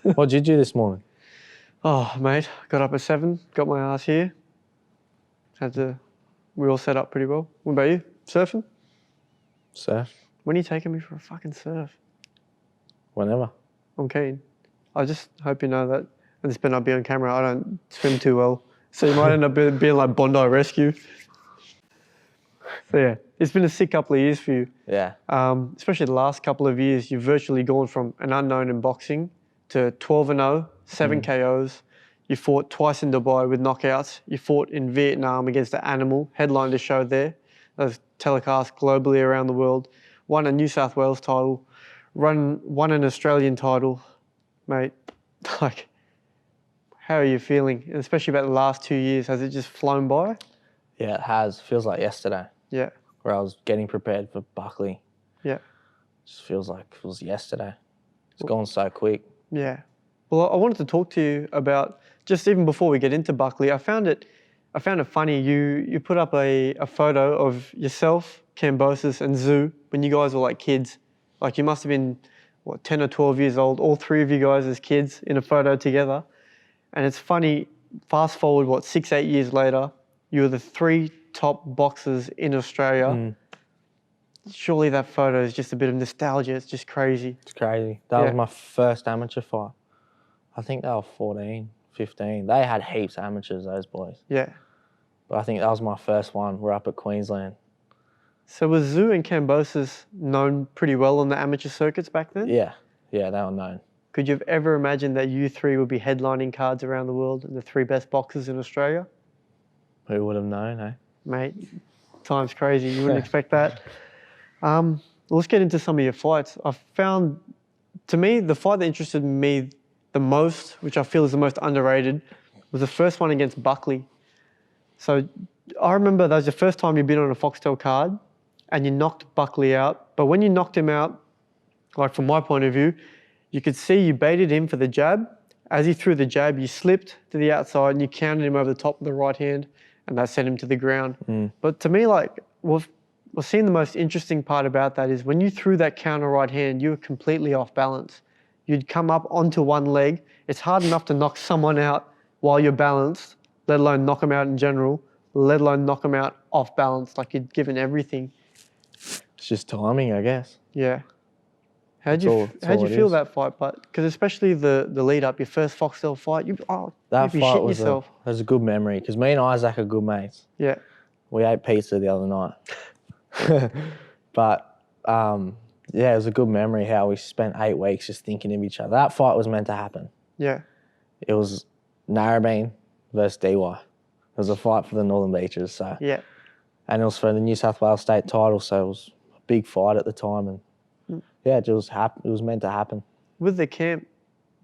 What did you do this morning? Oh, mate, got up at 7, got my ass here. We all set up pretty well. What about you? Surfing? Surf. When are you taking me for a fucking surf? Whenever. I'm keen. I just hope you know that, and this better not be on camera, I don't swim too well. So you might end up being like Bondi Rescue. So yeah, it's been a sick couple of years for you. Yeah. Especially the last couple of years, you've virtually gone from an unknown in boxing to 12-0, 7 KOs. You fought twice in Dubai with knockouts. You fought in Vietnam against the Animal, headlined a show there. That was telecast globally around the world. Won a New South Wales title. Won an Australian title. Mate, like, how are you feeling? And especially about the last 2 years, has it just flown by? Yeah, it has. Feels like yesterday. Yeah. Where I was getting prepared for Buckley. Yeah. Just feels like it was yesterday. It's gone so quick. Yeah. Well, I wanted to talk to you about, just even before we get into Buckley, I found it funny. You put up a photo of yourself, Kambosos, and Zoo when you guys were like kids. Like you must have been, 10 or 12 years old, all three of you guys as kids in a photo together. And it's funny, fast forward, 6, 8 years later, you were the 3 top boxers in Australia. Surely that photo is just a bit of nostalgia. It's just crazy. It's crazy. That was my first amateur fight. I think they were 14, 15. They had heaps of amateurs, those boys. Yeah. But I think that was my first one. We're up at Queensland. So was Zoo and Kambosos known pretty well on the amateur circuits back then? Yeah. Yeah, they were known. Could you have ever imagined that you three would be headlining cards around the world and the 3 best boxers in Australia? Who would have known, eh? Mate, time's crazy. You wouldn't expect that. Let's get into some of your fights. I found, to me, the fight that interested me the most, which I feel is the most underrated, was the first one against Buckley. So I remember that was the first time you'd been on a Foxtel card and you knocked Buckley out. But when you knocked him out, like from my point of view, you could see you baited him for the jab. As he threw the jab, you slipped to the outside and you counted him over the top of the right hand, and that sent him to the ground. But to me, like, what's seeing the most interesting part about that is when you threw that counter right hand, you were completely off balance. You'd come up onto one leg. It's hard enough to knock someone out while you're balanced, let alone knock them out in general, let alone knock them out off balance, like you'd given everything. It's just timing, I guess. Yeah. How'd you feel that fight? Because especially the lead up, your first Foxtel fight, you'd be shitting yourself. Was a good memory because me and Isaac are good mates. Yeah. We ate pizza the other night. But yeah, it was a good memory how we spent 8 weeks just thinking of each other. That fight was meant to happen. Yeah. It was Narrabeen versus DY. It was a fight for the Northern Beaches. So yeah. And it was for the New South Wales state title, so it was a big fight at the time. And yeah, it was meant to happen. With the camp,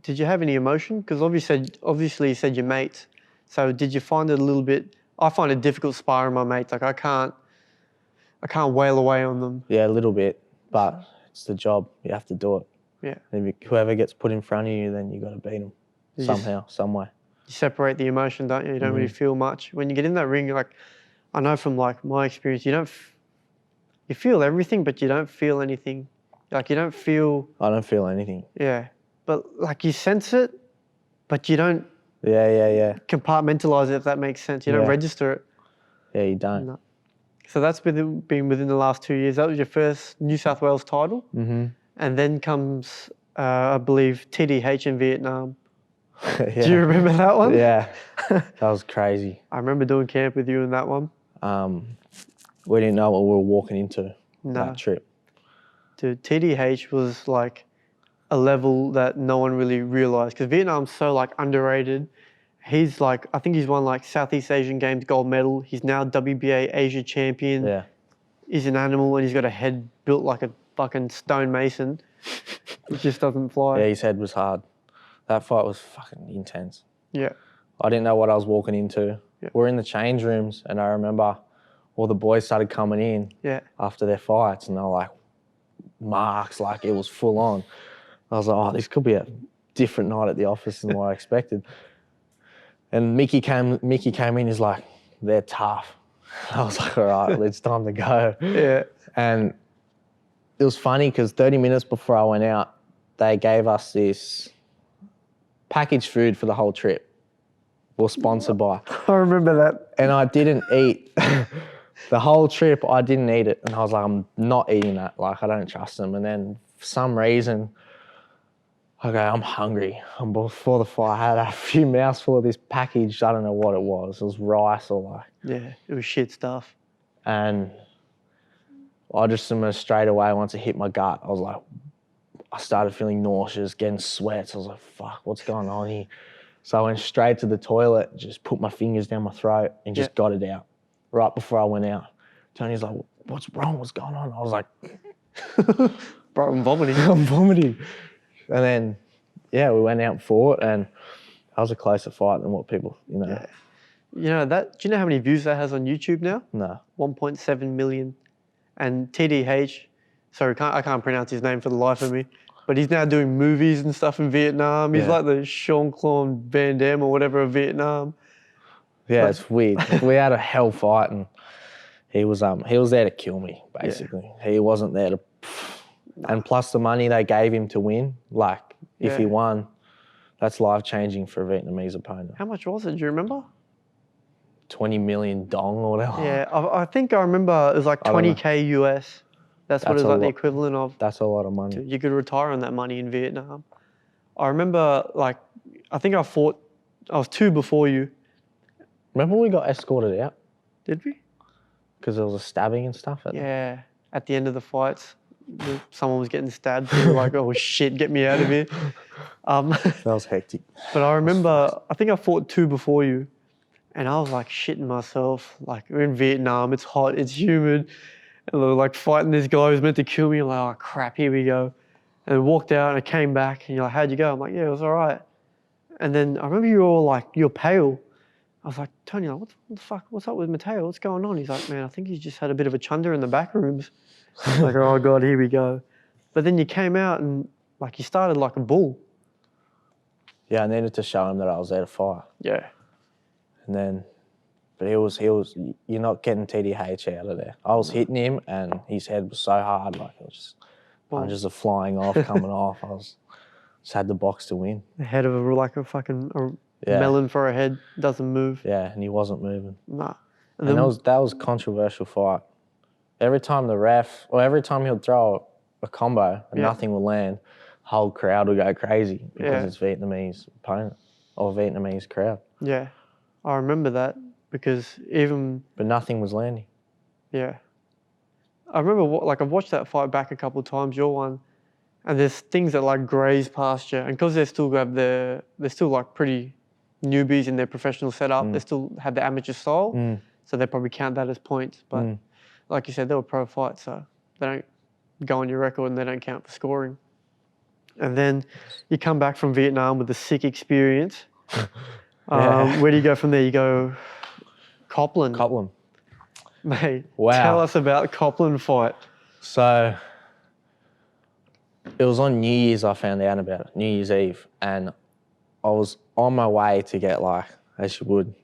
did you have any emotion? Because obviously you said your mates. So did you find it a little bit? I find it difficult sparring my mates. Like I can't wail away on them. Yeah, a little bit, but it's the job. You have to do it. Yeah. And whoever gets put in front of you, then you got to beat them somehow, some way. You separate the emotion, don't you? You don't really feel much when you get in that ring. Like I know from like my experience, you feel everything, but you don't feel anything. Like you don't feel... I don't feel anything. Yeah. But like you sense it, but you don't... Yeah. Compartmentalize it, if that makes sense. You don't register it. Yeah, you don't. No. So that's been within the last 2 years. That was your first New South Wales title. And then comes, I believe, TDH in Vietnam. Yeah. Do you remember that one? Yeah. That was crazy. I remember doing camp with you in that one. We didn't know what we were walking into that trip. Dude, TDH was like a level that no one really realised because Vietnam's so like underrated. He's like, I think he's won like Southeast Asian Games gold medal. He's now WBA Asia champion. Yeah. He's an animal and he's got a head built like a fucking stonemason. It just doesn't fly. Yeah, his head was hard. That fight was fucking intense. Yeah. I didn't know what I was walking into. Yeah. We're in the change rooms and I remember all the boys started coming in after their fights and they were like, marks, like it was full on. I was like, oh, this could be a different night at the office than what I expected. And Mickey came in, he's like, they're tough. I was like, all right, it's time to go. Yeah. And it was funny because 30 minutes before I went out, they gave us this packaged food for the whole trip. We're sponsored by. I remember that. And I didn't eat. The whole trip, I didn't eat it. And I was like, I'm not eating that. Like, I don't trust them. And then for some reason, okay, I'm hungry. Before the fight, I had a few mouthfuls of this package. I don't know what it was. It was rice or like. Yeah, it was shit stuff. And I just almost straight away, once it hit my gut, I was like, I started feeling nauseous, getting sweats. I was like, fuck, what's going on here? So I went straight to the toilet, just put my fingers down my throat and just got it out right before I went out. Tony's like, what's wrong? What's going on? I was like, bro, I'm vomiting. I'm vomiting. And then, yeah, we went out and fought, and that was a closer fight than what people, you know. Yeah. You know, do you know how many views that has on YouTube now? No. 1.7 million. And TDH, sorry, I can't pronounce his name for the life of me, but he's now doing movies and stuff in Vietnam. He's like the Jean-Claude Van Damme or whatever of Vietnam. Yeah, But it's weird. We had a hell fight, and he was there to kill me, basically. Yeah. He wasn't there to... And plus the money they gave him to win, like, if he won, that's life-changing for a Vietnamese opponent. How much was it? Do you remember? 20 million dong or whatever. Yeah, I think I remember it was like 20K US. That's what it was like the equivalent of. That's a lot of money. You could retire on that money in Vietnam. I remember, like, I think I was 2 before you. Remember we got escorted out? Did we? Because there was a stabbing and stuff. At the end of the fights, someone was getting stabbed. We were like, oh shit, get me out of here. That was hectic. But I remember, I think I fought 2 before you. And I was like shitting myself. Like, we're in Vietnam, it's hot, it's humid. And we were like fighting this guy who's meant to kill me. I'm like, oh crap, here we go. And I walked out and I came back and you're like, how'd you go? I'm like, yeah, it was all right. And then I remember you were all like, you're pale. I was like, Tony, what the fuck, what's up with Mateo? What's going on? He's like, man, I think he's just had a bit of a chunder in the back rooms. I'm like, oh God, here we go. But then you came out and like you started like a bull. Yeah, I needed to show him that I was there to fight. Yeah. And then, but he was, you're not getting TDH out of there. I was hitting him and his head was so hard, like it was just punches are flying off, coming off. Just had the box to win. The head of a fucking melon for a head, doesn't move. Yeah, and he wasn't moving. Nah. And that was a controversial fight. Every time every time he'll throw a combo and nothing will land, the whole crowd will go crazy because it's Vietnamese opponent or Vietnamese crowd. Yeah. I remember that because But nothing was landing. Yeah. I remember, I've watched that fight back a couple of times, your one, and there's things that like graze past you, and because they're still like pretty newbies in their professional setup, they still have the amateur style, so they probably count that as points. But like you said, they were pro fights, so they don't go on your record and they don't count for scoring. And then you come back from Vietnam with a sick experience. Where do you go from there? You go Copland. Copland. Mate, wow. Tell us about the Copland fight. So it was on New Year's I found out about it, New Year's Eve. And I was on my way to get like, as you would,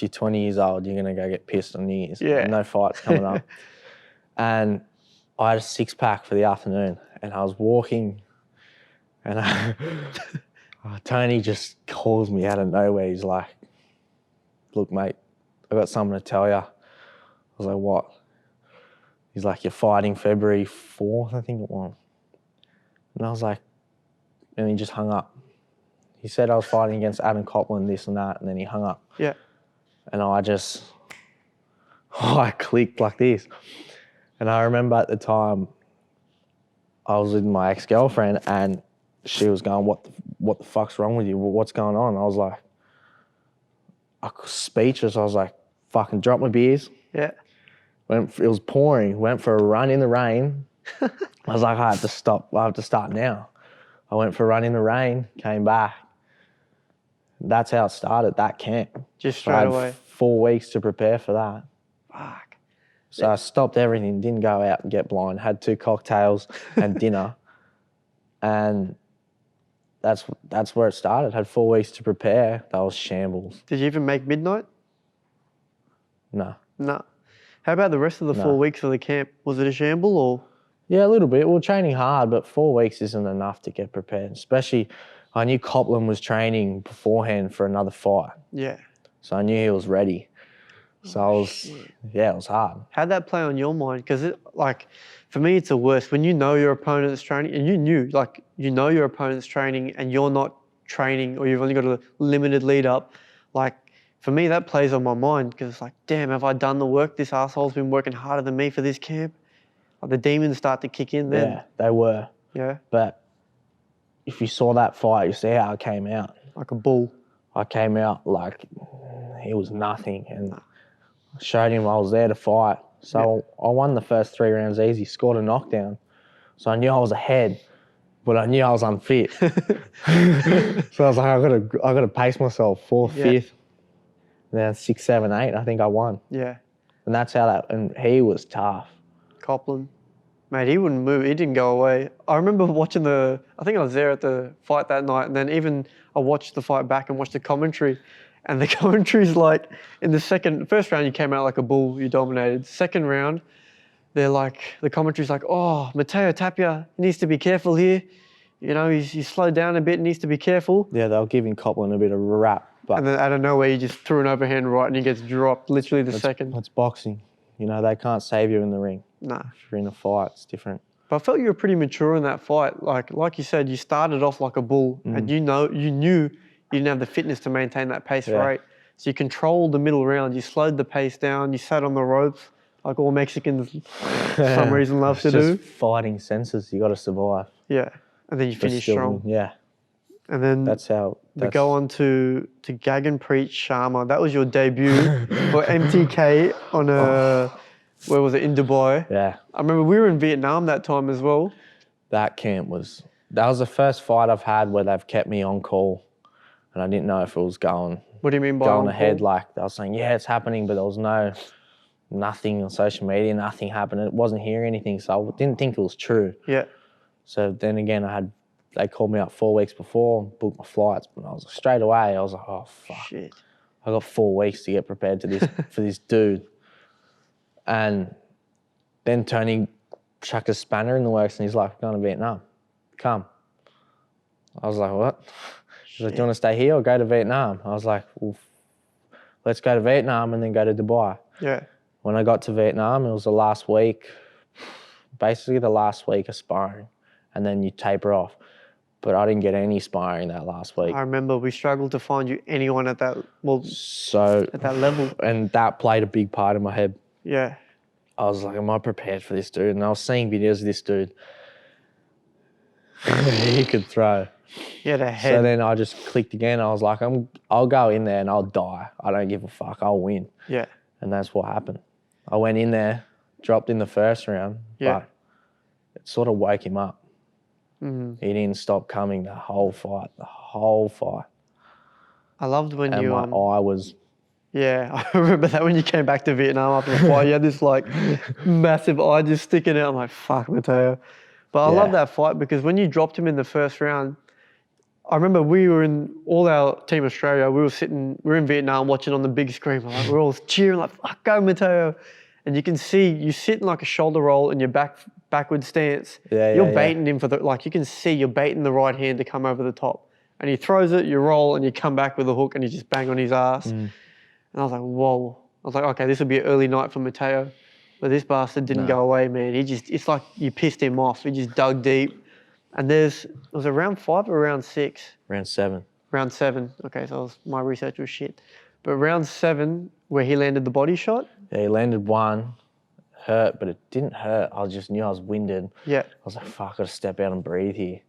you're 20 years old, you're going to go get pissed on New Year's. Yeah. No fights coming up. And I had a 6-pack for the afternoon and I was walking and Tony just calls me out of nowhere. He's like, look, mate, I got something to tell you. I was like, what? He's like, you're fighting February 4th, I think it was. And I was like, and he just hung up. He said I was fighting against Adam Copland, this and that, and then he hung up. Yeah. And I clicked like this. And I remember at the time, I was with my ex-girlfriend and she was going, what the fuck's wrong with you? What's going on? I was like, I was speechless. I was like, fucking drop my beers. Yeah. It was pouring, went for a run in the rain. I was like, I have to stop. I have to start now. I went for a run in the rain, came back. That's how it started, that camp. Just straight away. 4 weeks to prepare for that. Fuck. So I stopped everything, didn't go out and get blind, had 2 cocktails and dinner. And that's where it started. Had 4 weeks to prepare. That was shambles. Did you even make midnight? No. No. How about the rest of the 4 weeks of the camp? Was it a shamble or? Yeah, a little bit. We were training hard, but 4 weeks isn't enough to get prepared. Especially, I knew Copland was training beforehand for another fight. Yeah. So I knew he was ready. So it was hard. How'd that play on your mind? Because like, for me, it's the worst. When you know your opponent's training, and you know your opponent's training and you're not training, or you've only got a limited lead up, like, for me, that plays on my mind because it's like, damn, have I done the work? This asshole's been working harder than me for this camp. Like, the demons start to kick in then. Yeah, they were. Yeah. But if you saw that fight, you see how I came out. Like a bull. I came out like he was nothing, and I showed him I was there to fight. So I won the first 3 rounds easy, scored a knockdown. So I knew I was ahead, but I knew I was unfit. So I was like, I gotta pace myself. 4th, 5th, then 6, 7, 8. I think I won. Yeah. And that's how that. And he was tough. Copland. Mate, he wouldn't move. He didn't go away. I remember watching I think I was there at the fight that night, and then even I watched the fight back and watched the commentary. And the commentary's like, in the first round, you came out like a bull, you dominated. Second round, they're like, the commentary's like, oh, Mateo Tapia needs to be careful here. You know, he's slowed down a bit, needs to be careful. Yeah, they were giving Copland a bit of a rap. But and then out of nowhere, he just threw an overhand right and he gets dropped literally the second. That's boxing. You know, they can't save you in the ring. Nah. If you're in a fight, it's different. But I felt you were pretty mature in that fight. Like you said, you started off like a bull and you knew you didn't have the fitness to maintain that pace for 8. So you controlled the middle round, you slowed the pace down, you sat on the ropes like all Mexicans for some reason love to do. Just fighting senses, you got to survive. Yeah, and then you finish strong. Yeah. And then to go on to Gaganpreet Sharma. That was your debut for MTK on where was it, in Dubai? Yeah. I remember we were in Vietnam that time as well. That was the first fight I've had where they've kept me on call, and I didn't know if it was going. What do you mean by going on ahead? call? Like they were saying, yeah, it's happening, but there was nothing on social media, nothing happened. It wasn't hearing anything, so I didn't think it was true. Yeah. So then again, they called me up 4 weeks before, booked my flights, but I was straight away. I was like, oh fuck, shit. I got 4 weeks to get prepared for this dude. And then Tony chucked a spanner in the works and he's like, we're going to Vietnam. Come. I was like, what? He's like, do you want to stay here or go to Vietnam? I was like, well, let's go to Vietnam and then go to Dubai. Yeah. When I got to Vietnam, it was the last week, basically the last week of sparring, and then you taper off. But I didn't get any sparring that last week. I remember we struggled to find you anyone at that level. And that played a big part in my head. Yeah. I was like, am I prepared for this dude? And I was seeing videos of this dude. He could throw. Yeah, the head. So then I just clicked again. I was like, I'll go in there and I'll die. I don't give a fuck. I'll win. Yeah. And that's what happened. I went in there, dropped in the first round, but it sort of woke him up. Mm-hmm. He didn't stop coming the whole fight. I loved when and you... my eye was... Yeah, I remember that when you came back to Vietnam after the fight, you had this like massive eye just sticking out. I'm like, fuck, Mateo. But I love that fight because when you dropped him in the first round, I remember we were in, all our Team Australia, we were in Vietnam watching on the big screen. We're all cheering like, fuck, go Mateo. And you can see you sit in like a shoulder roll in your backward stance. You're baiting him for you can see you're baiting the right hand to come over the top. And he throws it, you roll, and you come back with a hook and you just bang on his ass. And I was like, whoa. I was like, okay, this will be an early night for Mateo. But this bastard didn't go away, man. It's like you pissed him off. He just dug deep. And was it round 5 or round 6? Round 7. Round 7. Okay, so my research was shit. But round 7, where he landed the body shot? Yeah, he landed one, hurt, but it didn't hurt. I just knew I was winded. Yeah. I was like, fuck, I got to step out and breathe here.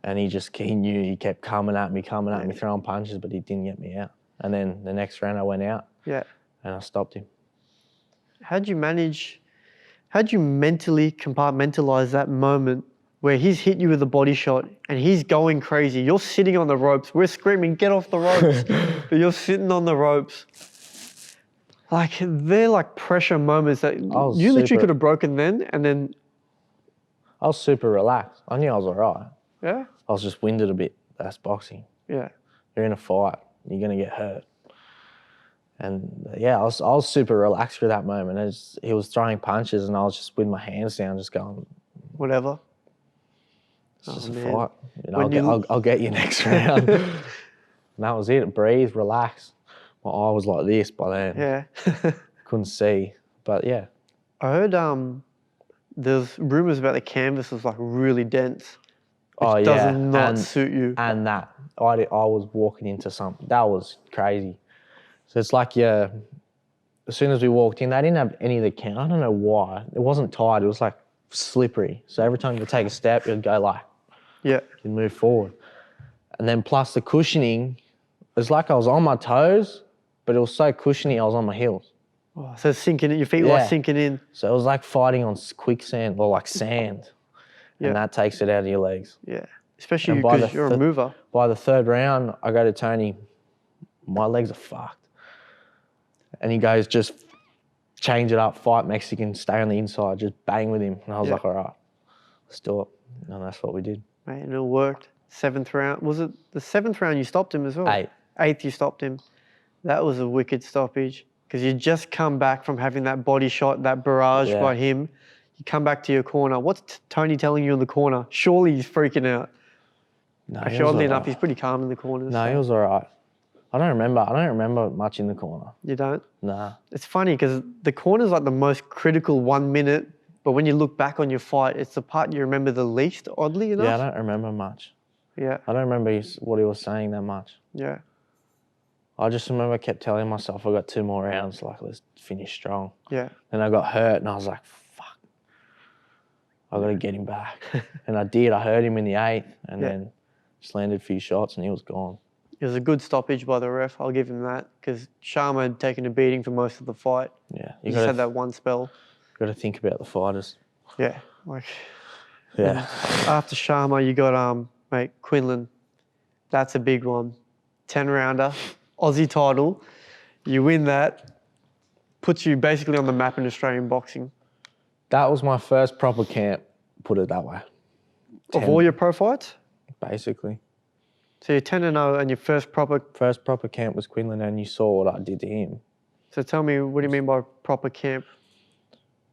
And he knew, he kept coming at me, throwing punches, but he didn't get me out. And then the next round I went out. Yeah. And I stopped him. How'd you mentally compartmentalize that moment where he's hit you with a body shot and he's going crazy? You're sitting on the ropes. We're screaming, get off the ropes. But you're sitting on the ropes. Like, they're like pressure moments that you literally could have broken then and then... I was super relaxed. I knew I was all right. Yeah? I was just winded a bit. That's boxing. Yeah. You're in a fight. You're going to get hurt. And yeah, I was super relaxed for that moment. He was throwing punches and I was just with my hands down, just going, whatever. It's just a fight. I'll get you next round. And that was it. Breathe, relax. My eye was like this by then. Yeah. Couldn't see. But yeah. I heard there's rumours about the canvas was like really dense. Which does not suit you. And that. I was walking into something. That was crazy. So it's like, as soon as we walked in, they didn't have any of the count. I don't know why. It wasn't tight. It was like slippery. So every time you take a step, you'd go like, you'd move forward. And then plus the cushioning, it's like I was on my toes, but it was so cushiony I was on my heels. Oh, so it's sinking in, your feet were like sinking in. So it was like fighting on quicksand or like sand. And that takes it out of your legs. Yeah, especially because you're a mover. By the third round, I go to Tony, my legs are fucked. And he goes, just change it up, fight Mexican, stay on the inside, just bang with him. And I was like, all right, let's do it. And that's what we did. Mate, and it worked. 7th round. Was it the 7th round you stopped him as well? 8th. 8th you stopped him. That was a wicked stoppage because you just come back from having that body shot, that barrage by him. You come back to your corner. What's Tony telling you in the corner? Surely he's freaking out. No, oddly enough, he's pretty calm in the corner. No, he was all right. I don't remember much in the corner. You don't? Nah. It's funny because the corner's like the most critical 1 minute, but when you look back on your fight, it's the part you remember the least, oddly enough. Yeah, I don't remember much. Yeah. I don't remember what he was saying that much. Yeah. I just remember I kept telling myself I got 2 more rounds, like let's finish strong. Yeah. Then I got hurt and I was like, fuck, I got to get him back. And I did. I hurt him in the 8th and then just landed a few shots and he was gone. It was a good stoppage by the ref. I'll give him that because Sharma had taken a beating for most of the fight. Yeah. You just had that one spell. Got to think about the fighters. Yeah. After Sharma, you got mate, Quinlan. That's a big one. 10-rounder, Aussie title. You win that, puts you basically on the map in Australian boxing. That was my first proper camp, put it that way. Of all your pro fights? Basically. So you're 10-0 and your first proper camp was Quinlan and you saw what I did to him. So tell me, what do you mean by proper camp?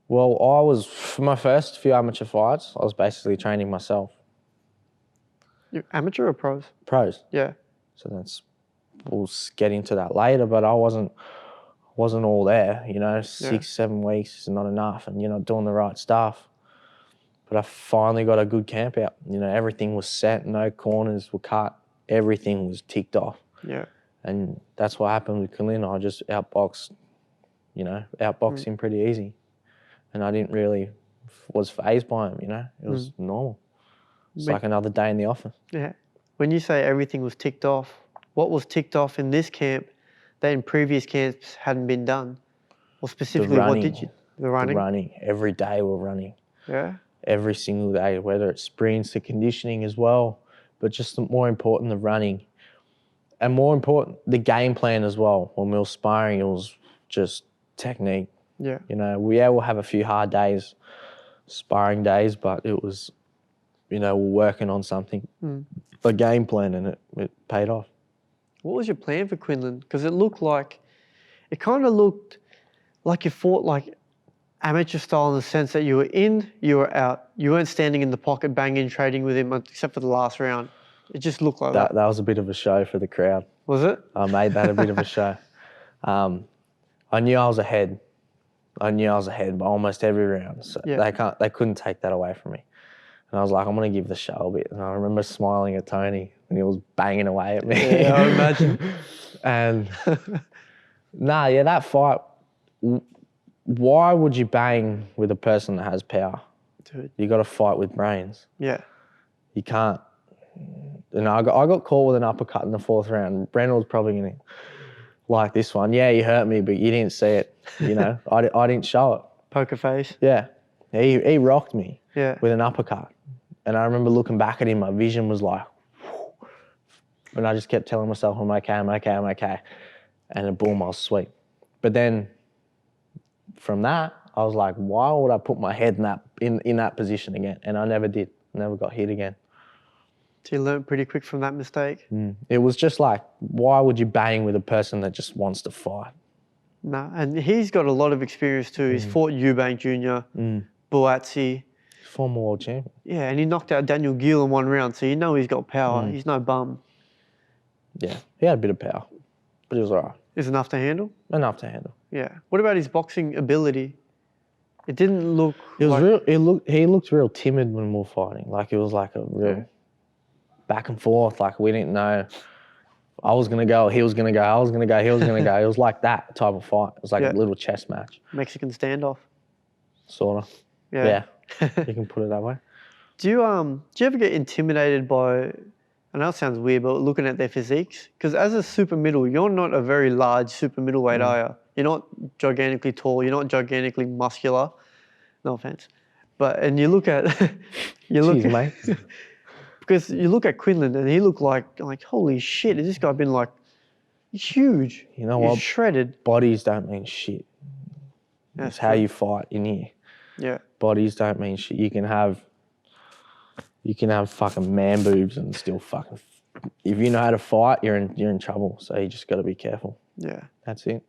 Well, for my first few amateur fights, I was basically training myself. You're amateur or pros? Pros. Yeah. So we'll get into that later, but I wasn't all there, 6, 7 weeks is not enough and you're not doing the right stuff. But I finally got a good camp out. Everything was set, no corners were cut, everything was ticked off. Yeah. And that's what happened with Quinlan. I just outboxed him pretty easy. And I didn't really was fazed by him, It was normal. It's like another day in the office. Yeah. When you say everything was ticked off, what was ticked off in this camp that in previous camps hadn't been done? Or specifically, what did you? The running? The running. Every day we're running. Yeah. Every single day, whether it's sprints, the conditioning as well, but just more important, the running. And more important, the game plan as well. When we were sparring, it was just technique. Yeah. We'll have a few hard days, sparring days, but it was, we're working on something. The game plan, and it paid off. What was your plan for Quinlan? Because it kind of looked like you fought like amateur style in the sense that you were in, you were out. You weren't standing in the pocket banging, trading with him, except for the last round. It just looked like that. That was a bit of a show for the crowd. Was it? I made that a bit of a show. I knew I was ahead. By almost every round. So they couldn't take that away from me. And I was like, I'm going to give the show a bit. And I remember smiling at Tony and he was banging away at me. Yeah, I imagine. And that fight, why would you bang with a person that has power? Dude. You got to fight with brains. Yeah. You can't. I got caught with an uppercut in the 4th round. Reynolds probably going to like this one. Yeah, you hurt me, but you didn't see it. I didn't show it. Poker face. Yeah. He rocked me with an uppercut. And I remember looking back at him, my vision was like, whew. And I just kept telling myself, I'm okay. And then boom, I was sweet. But then from that, I was like, why would I put my head in that position again? And I never did. Never got hit again. So you learned pretty quick from that mistake? It was just like, why would you bang with a person that just wants to fight? No, and he's got a lot of experience too. He's fought Eubank Jr, Buatsi. Former world champion. Yeah, and he knocked out Daniel Gill in 1 round, so you know he's got power. He's no bum. Yeah, he had a bit of power, but he was all right. Is enough to handle? Enough to handle. Yeah. What about his boxing ability? It didn't look It was real. He looked real timid when we were fighting. Like it was like a real back and forth. Like we didn't know. I was gonna go, he was gonna go. I was gonna go, he was gonna go. It was like that type of fight. It was like a little chess match. Mexican standoff. Sorta. Yeah. You can put it that way. Do you ever get intimidated by? I know it sounds weird, but looking at their physiques, because as a super middle, you're not a very large super middleweight, are you? You're not gigantically tall. You're not gigantically muscular. No offense, and you look at Jeez, mate. Because you look at Quinlan and he looked like holy shit, has this guy been like huge? You know what? Shredded. Bodies don't mean shit. It's how you fight in here. Yeah. Bodies don't mean shit. You can have fucking man boobs and still fucking. If you know how to fight, you're in trouble. So you just got to be careful. Yeah. That's it.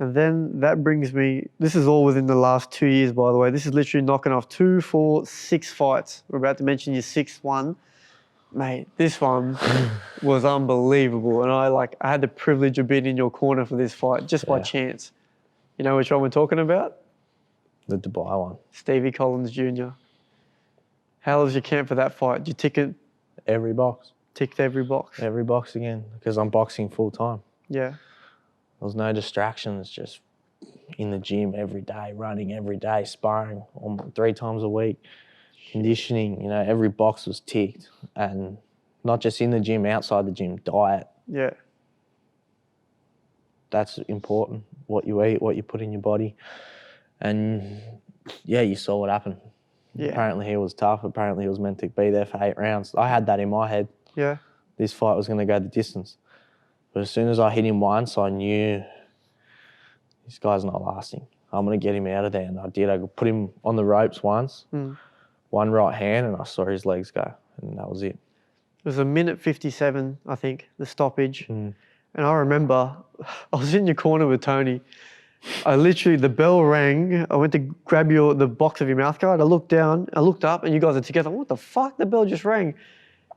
And then that brings me. This is all within the last 2 years, by the way. This is literally knocking off 2, 4, 6 fights. We're about to mention your 6th one, mate. This one was unbelievable, and I had the privilege of being in your corner for this fight just by chance. You know which one we're talking about? The Dubai one. Stevie Collins Jr. How was your camp for that fight? Did you tick it? Every box. Ticked every box? Every box again, because I'm boxing full time. Yeah. There was no distractions, just in the gym every day, running every day, sparring 3 times a week, conditioning, you know, every box was ticked. And not just in the gym, outside the gym, diet. Yeah. That's important, what you eat, what you put in your body. And yeah, you saw what happened. Yeah. Apparently he was tough. Apparently he was meant to be there for 8 rounds. I had that in my head. Yeah. This fight was going to go the distance. But as soon as I hit him once, I knew this guy's not lasting. I'm going to get him out of there. And I did. I put him on the ropes once, one right hand, and I saw his legs go. And that was it. It was 1:57, I think, the stoppage. And I remember I was in your corner with Tony. The bell rang. I went to grab the box of your mouth guard. I looked down, I looked up, and you guys are together. What the fuck? The bell just rang.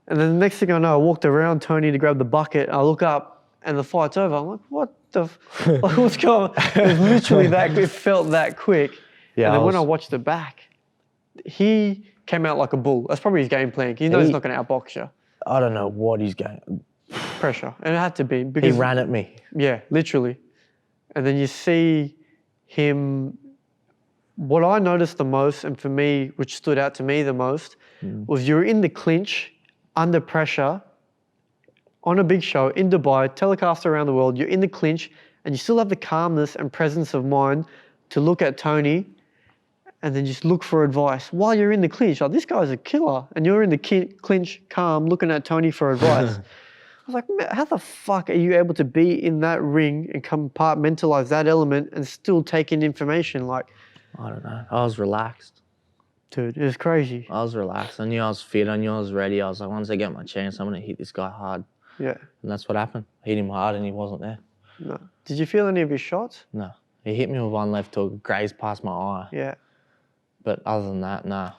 And then the next thing I know, I walked around Tony to grab the bucket. I look up, and the fight's over. I'm like, what the what's going on? It was literally it felt that quick. Yeah, and then when I watched it back, he came out like a bull. That's probably his game plan. He knows he's not going to outbox you. I don't know what he's going. Pressure. And it had to be. Because he ran at me. Yeah, literally. And then you see him, what I noticed the most, and for me, which stood out to me the most, was you're in the clinch, under pressure, on a big show in Dubai, telecast around the world, you're in the clinch, and you still have the calmness and presence of mind to look at Tony and then just look for advice while you're in the clinch. Like, this guy's a killer, and you're in the clinch, calm, looking at Tony for advice. I was like, how the fuck are you able to be in that ring and compartmentalize that element and still take in information? Like, I don't know. I was relaxed. Dude, it was crazy. I was relaxed. I knew I was fit. I knew I was ready. I was like, once I get my chance, I'm going to hit this guy hard. Yeah. And that's what happened. I hit him hard and he wasn't there. No. Did you feel any of his shots? No. He hit me with one left hook, grazed past my eye. Yeah. But other than that, nah.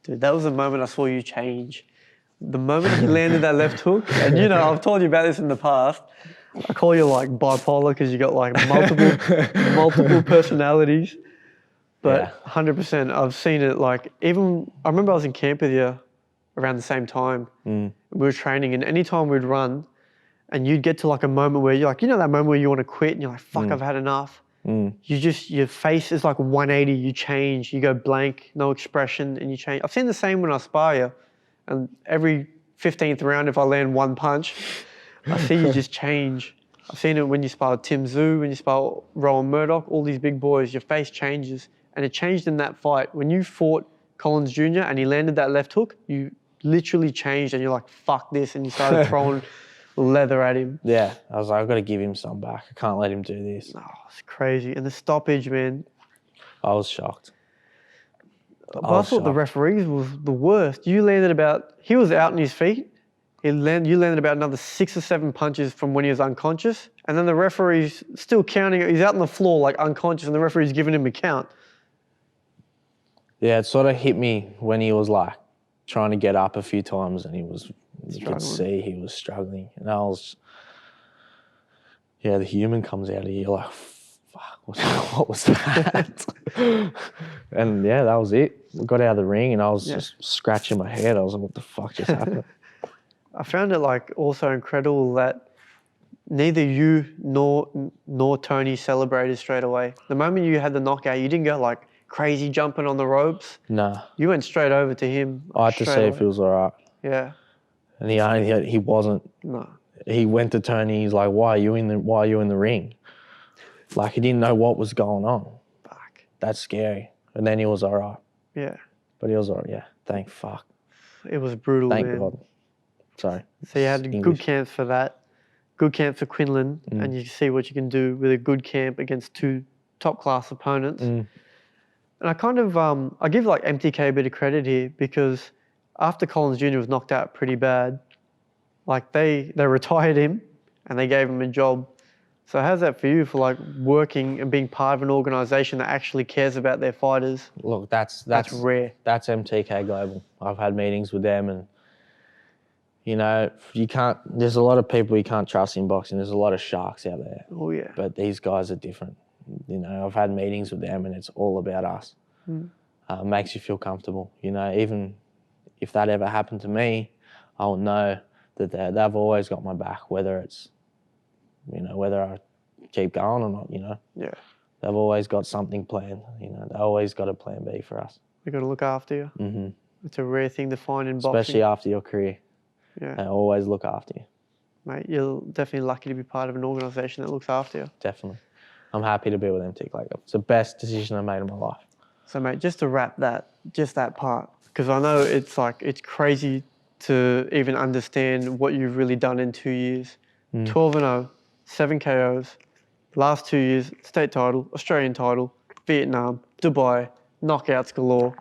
Dude, that was the moment I saw you change. The moment he landed that left hook, and you know, I've told you about this in the past, I call you like bipolar because you got like multiple personalities. But 100%, I've seen it like, even, I remember I was in camp with you around the same time. We were training, and anytime we'd run, and you'd get to like a moment where you're like, you know that moment where you want to quit and you're like, fuck, I've had enough. Your face is like 180, you change, you go blank, no expression, and you change. I've seen the same when I spar you. And every 15th round, if I land one punch, I see you just change. I've seen it when you spar Tim Tszyu, when you spar Rowan Murdoch, all these big boys, your face changes. And it changed in that fight. When you fought Collins Jr. and he landed that left hook, you literally changed and you're like, fuck this. And you started throwing leather at him. Yeah, I was like, I've got to give him some back. I can't let him do this. Oh, it's crazy. And the stoppage, man. I was shocked. But I thought the referees was the worst. You landed he was out on his feet, You landed about another 6 or 7 punches from when he was unconscious, and then the referee's still counting. He's out on the floor like unconscious, and the referee's giving him a count. Yeah, it sort of hit me when he was like trying to get up a few times, and you could see he was struggling, and I was, the human comes out of you like, fuck, what was that? And yeah, that was it. We got out of the ring, and I was just scratching my head. I was like, what the fuck just happened? I found it like also incredible that neither you nor Tony celebrated straight away. The moment you had the knockout, you didn't go like crazy jumping on the ropes. Nah. You went straight over to him. I had to see if he was all right. Yeah. And he wasn't. No. He went to Tony. He's like, "Why are you in the ring?" Like he didn't know what was going on. Fuck. That's scary. And then he was all right. Yeah. But he was all right. Yeah. Thank fuck. It was brutal, man. Thank God. Sorry. So you had good camps for that. Good camp for Quinlan, and you see what you can do with a good camp against 2 top-class opponents. And I kind of, I give like MTK a bit of credit here because after Collins Jr was knocked out pretty bad, like they retired him and they gave him a job. So how's that for you for like working and being part of an organisation that actually cares about their fighters? Look, that's rare. That's MTK Global. I've had meetings with them, and you know, there's a lot of people you can't trust in boxing. There's a lot of sharks out there. Oh yeah. But these guys are different. You know, I've had meetings with them, and it's all about us. Makes you feel comfortable. You know, even if that ever happened to me, I'll know that they've always got my back, whether it's, you know, whether I keep going or not, you know. Yeah. They've always got something planned, you know. They always got a plan B for us. They're going to look after you. Mm-hmm. It's a rare thing to find in boxing. Especially after your career. Yeah. They always look after you. Mate, you're definitely lucky to be part of an organisation that looks after you. Definitely. I'm happy to be with MTK Global. It's the best decision I made in my life. So, mate, just to wrap just that part, because I know it's crazy to even understand what you've really done in 2 years. 12-0, 7 KOs, last 2 years, state title, Australian title, Vietnam, Dubai, knockouts galore,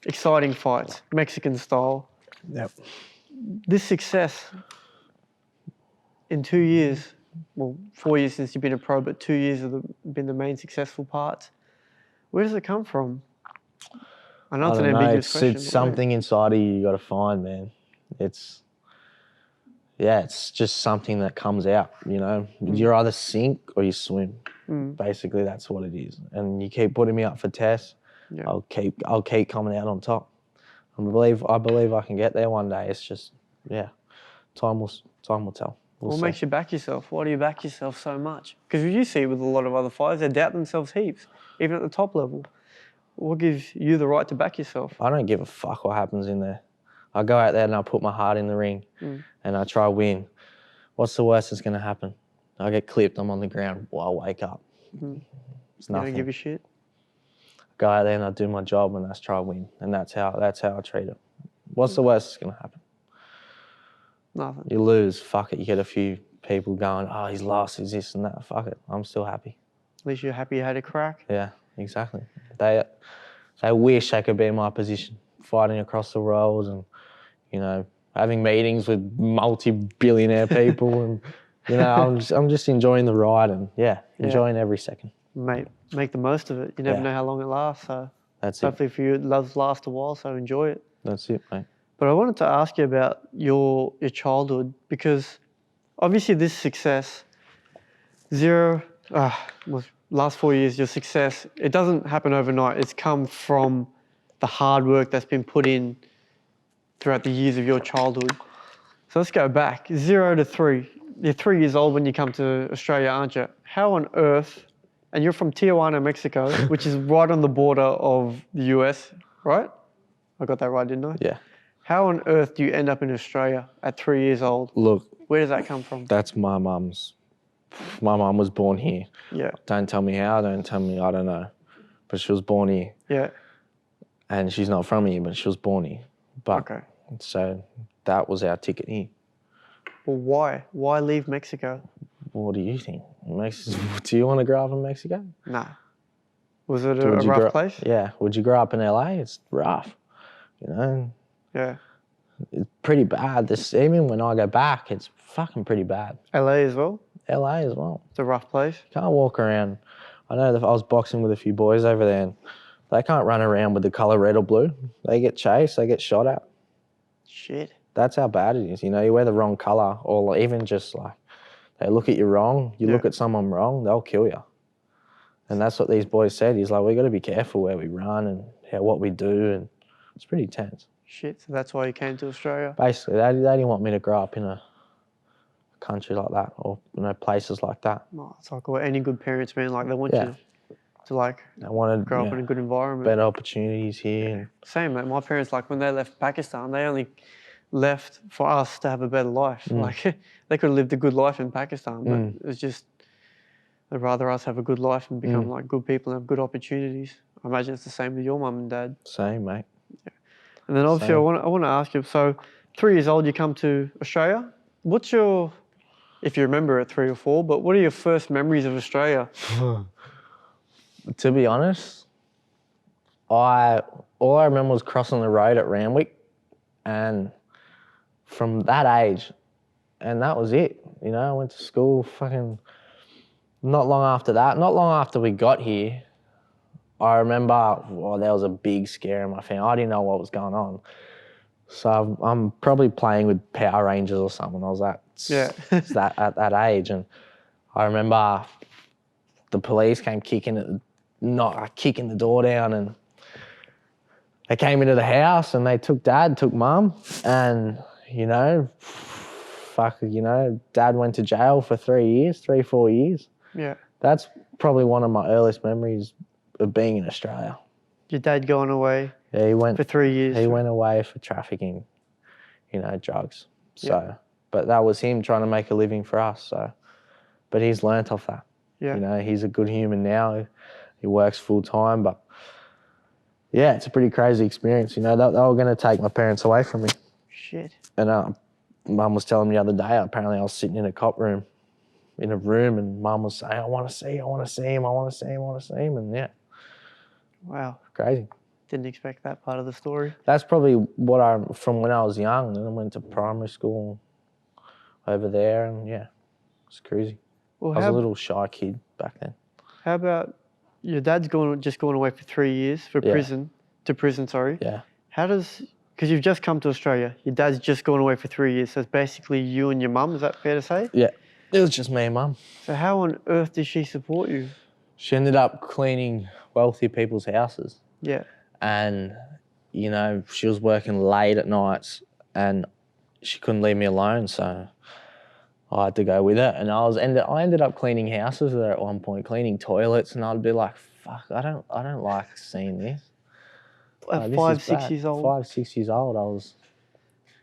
exciting fights, Mexican style. Yep. This success in 2 years, well, 4 years since you've been a pro, but 2 years have been the main successful parts. Where does it come from? I know it's an ambiguous question. It's something inside of you got to find, man. It's just something that comes out, you know. You're either sink or you swim. Basically, that's what it is. And you keep putting me up for tests. Yeah. I'll keep coming out on top. I believe I can get there one day. It's just, time will tell. What makes you back yourself? Why do you back yourself so much? Because you see with a lot of other fighters, they doubt themselves heaps, even at the top level. What gives you the right to back yourself? I don't give a fuck what happens in there. I go out there and I put my heart in the ring and I try to win. What's the worst that's going to happen? I get clipped, I'm on the ground, I'll wake up. It's nothing. You don't give a shit? I go out there and I do my job and I try to win. And that's how I treat it. What's the worst that's going to happen? Nothing. You lose, fuck it. You get a few people going, oh, he's lost, he's this and that. Fuck it, I'm still happy. At least you're happy you had a crack? Yeah, exactly. They wish they could be in my position, fighting across the world and, you know, having meetings with multi-billionaire people and, you know, I'm just enjoying the ride and, enjoying every second. Mate, make the most of it. You never know how long it lasts, so that's hopefully for you it does last a while, so enjoy it. That's it, mate. But I wanted to ask you about your childhood because obviously this success, last 4 years, your success, it doesn't happen overnight. It's come from the hard work that's been put in throughout the years of your childhood. So let's go back, 0 to 3. You're 3 years old when you come to Australia, aren't you? How on earth, and you're from Tijuana, Mexico, which is right on the border of the US, right? I got that right, didn't I? Yeah. How on earth do you end up in Australia at 3 years old? Look. Where does that come from? That's my mum's. My mum was born here. Yeah. Don't tell me how, don't tell me, I don't know. But she was born here. Yeah. And she's not from here, but she was born here. But, okay. So that was our ticket here. Well, why? Why leave Mexico? What do you think? Do you want to grow up in Mexico? Nah. Was it a rough place? Yeah. Would you grow up in LA? It's rough, you know? Yeah. It's pretty bad. Even when I go back, it's fucking pretty bad. LA as well? LA as well. It's a rough place. Can't walk around. I know that I was boxing with a few boys over there, and they can't run around with the colour red or blue. They get chased, they get shot at. Shit. That's how bad it is. You know, you wear the wrong colour, or even just like they look at you wrong, you look at someone wrong, they'll kill you. And that's what these boys said. He's like, we got to be careful where we run and what we do, and it's pretty tense. Shit, so that's why you came to Australia? Basically, they didn't want me to grow up in a country like that, or places like that. Oh, it's like what any good parents, man, like they want you to like I wanted grow up in a good environment. Better opportunities here. And same, mate. My parents, like when they left Pakistan, they only left for us to have a better life. Like they could have lived a good life in Pakistan, but it's just they'd rather us have a good life and become like good people and have good opportunities. I imagine it's the same with your mum and dad. Same, mate. Yeah. And then obviously I want to ask you, so 3 years old, you come to Australia. What's your, if you remember at 3 or 4, but what are your first memories of Australia? To be honest, all I remember was crossing the road at Randwick, and from that age, and that was it. You know, I went to school fucking not long after that. Not long after we got here, I remember, there was a big scare in my family. I didn't know what was going on. So I'm probably playing with Power Rangers or something. I was at that age, and I remember the police came kicking the door down, and they came into the house and they took Dad, took Mum, and Dad went to jail for 3-4 years. Yeah. That's probably one of my earliest memories of being in Australia. Your dad going away? Yeah, he went for 3 years. He went away for trafficking, drugs. So, but that was him trying to make a living for us. So, but he's learnt off that. Yeah. He's a good human now. He works full time, but yeah, it's a pretty crazy experience. They were going to take my parents away from me. Shit. And Mum was telling me the other day, apparently I was sitting in a cop room, and Mum was saying, I want to see him, and yeah. Wow. Crazy. Didn't expect that part of the story. That's probably from when I was young, and I went to primary school over there, and yeah, it's crazy. Well, I was a little shy kid back then. How about your dad's just going away for 3 years for prison? Yeah. Because you've just come to Australia, your dad's just going away for 3 years, so it's basically you and your mum, is that fair to say? Yeah, it was just me and Mum. So how on earth did she support you? She ended up cleaning wealthy people's houses. Yeah. And, she was working late at nights and she couldn't leave me alone, so I had to go with her. And I ended up cleaning houses with her at one point, cleaning toilets, and I'd be like, fuck, I don't like seeing this. At 5, 6 years old? 5, 6 years old, I was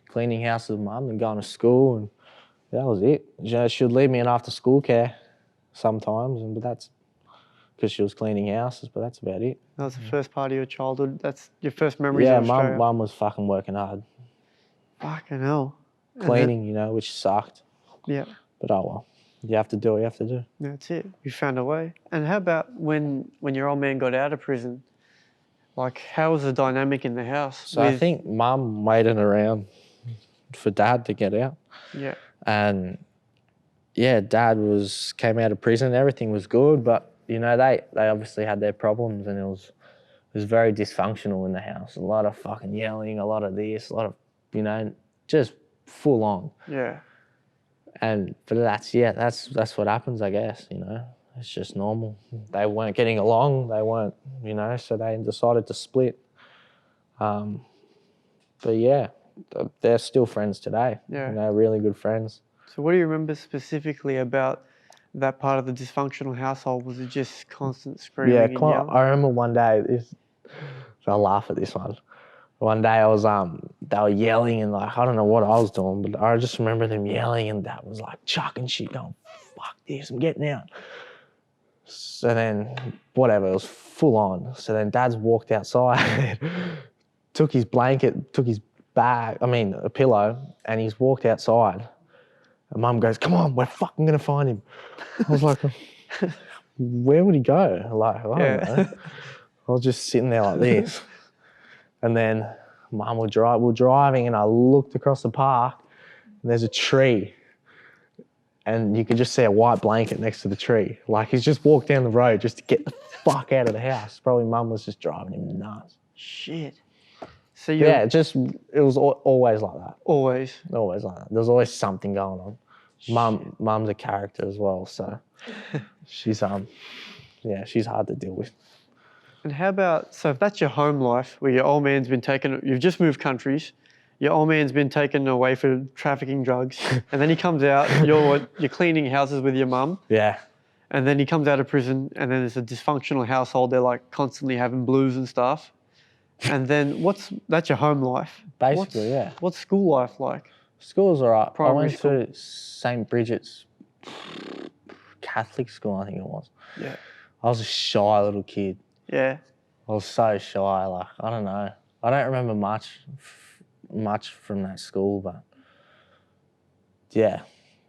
cleaning houses with Mum and going to school, and that was it. She would leave me in after school care sometimes, but that's because she was cleaning houses, but that's about it. That was the first part of your childhood. That's your first memories of Australia. Yeah, Mum was fucking working hard. Fucking hell. Cleaning, which sucked. Yeah. But oh well. You have to do what you have to do. That's it. You found a way. And how about when your old man got out of prison? Like, how was the dynamic in the house? So I think Mum waited around for Dad to get out. Yeah. And yeah, Dad came out of prison. Everything was good, but they obviously had their problems, and it was very dysfunctional in the house. A lot of fucking yelling, a lot of this, a lot of just full on. Yeah. But that's what happens, I guess. It's just normal. They weren't getting along. They weren't, so they decided to split. But yeah, they're still friends today. Yeah. Really good friends. So what do you remember specifically about that part of the dysfunctional household? Was it just constant screaming and yelling? I remember one day, I'll laugh at this one. One day I was, they were yelling and I don't know what I was doing, but I just remember them yelling, and Dad was like chucking shit, going, fuck this, I'm getting out. So then, whatever, it was full on. So then Dad's walked outside, took his blanket, took his bag, a pillow, and he's walked outside. And Mum goes, come on, we're fucking going to find him. I was like, where would he go? Like, I don't know. I was just sitting there like this. And then Mum we're driving, and I looked across the park, and there's a tree. And you could just see a white blanket next to the tree. Like, he's just walked down the road just to get the fuck out of the house. Probably Mum was just driving him nuts. Shit. So you it was always like that. Always like that. There's always something going on. Mum's a character as well, so she's she's hard to deal with. And how about, so if that's your home life, where your old man's been taken, you've just moved countries, your old man's been taken away for trafficking drugs, and then he comes out, you're cleaning houses with your mum. Yeah. And then he comes out of prison, and then it's a dysfunctional household. They're like constantly having blues and stuff. And then that's your home life. Basically, yeah. What's school life like? School's all right. I went school. to St. Bridget's Catholic school, I think it was. Yeah. I was a shy little kid. Yeah. I was so shy. Like, I don't know. I don't remember much from that school, but yeah,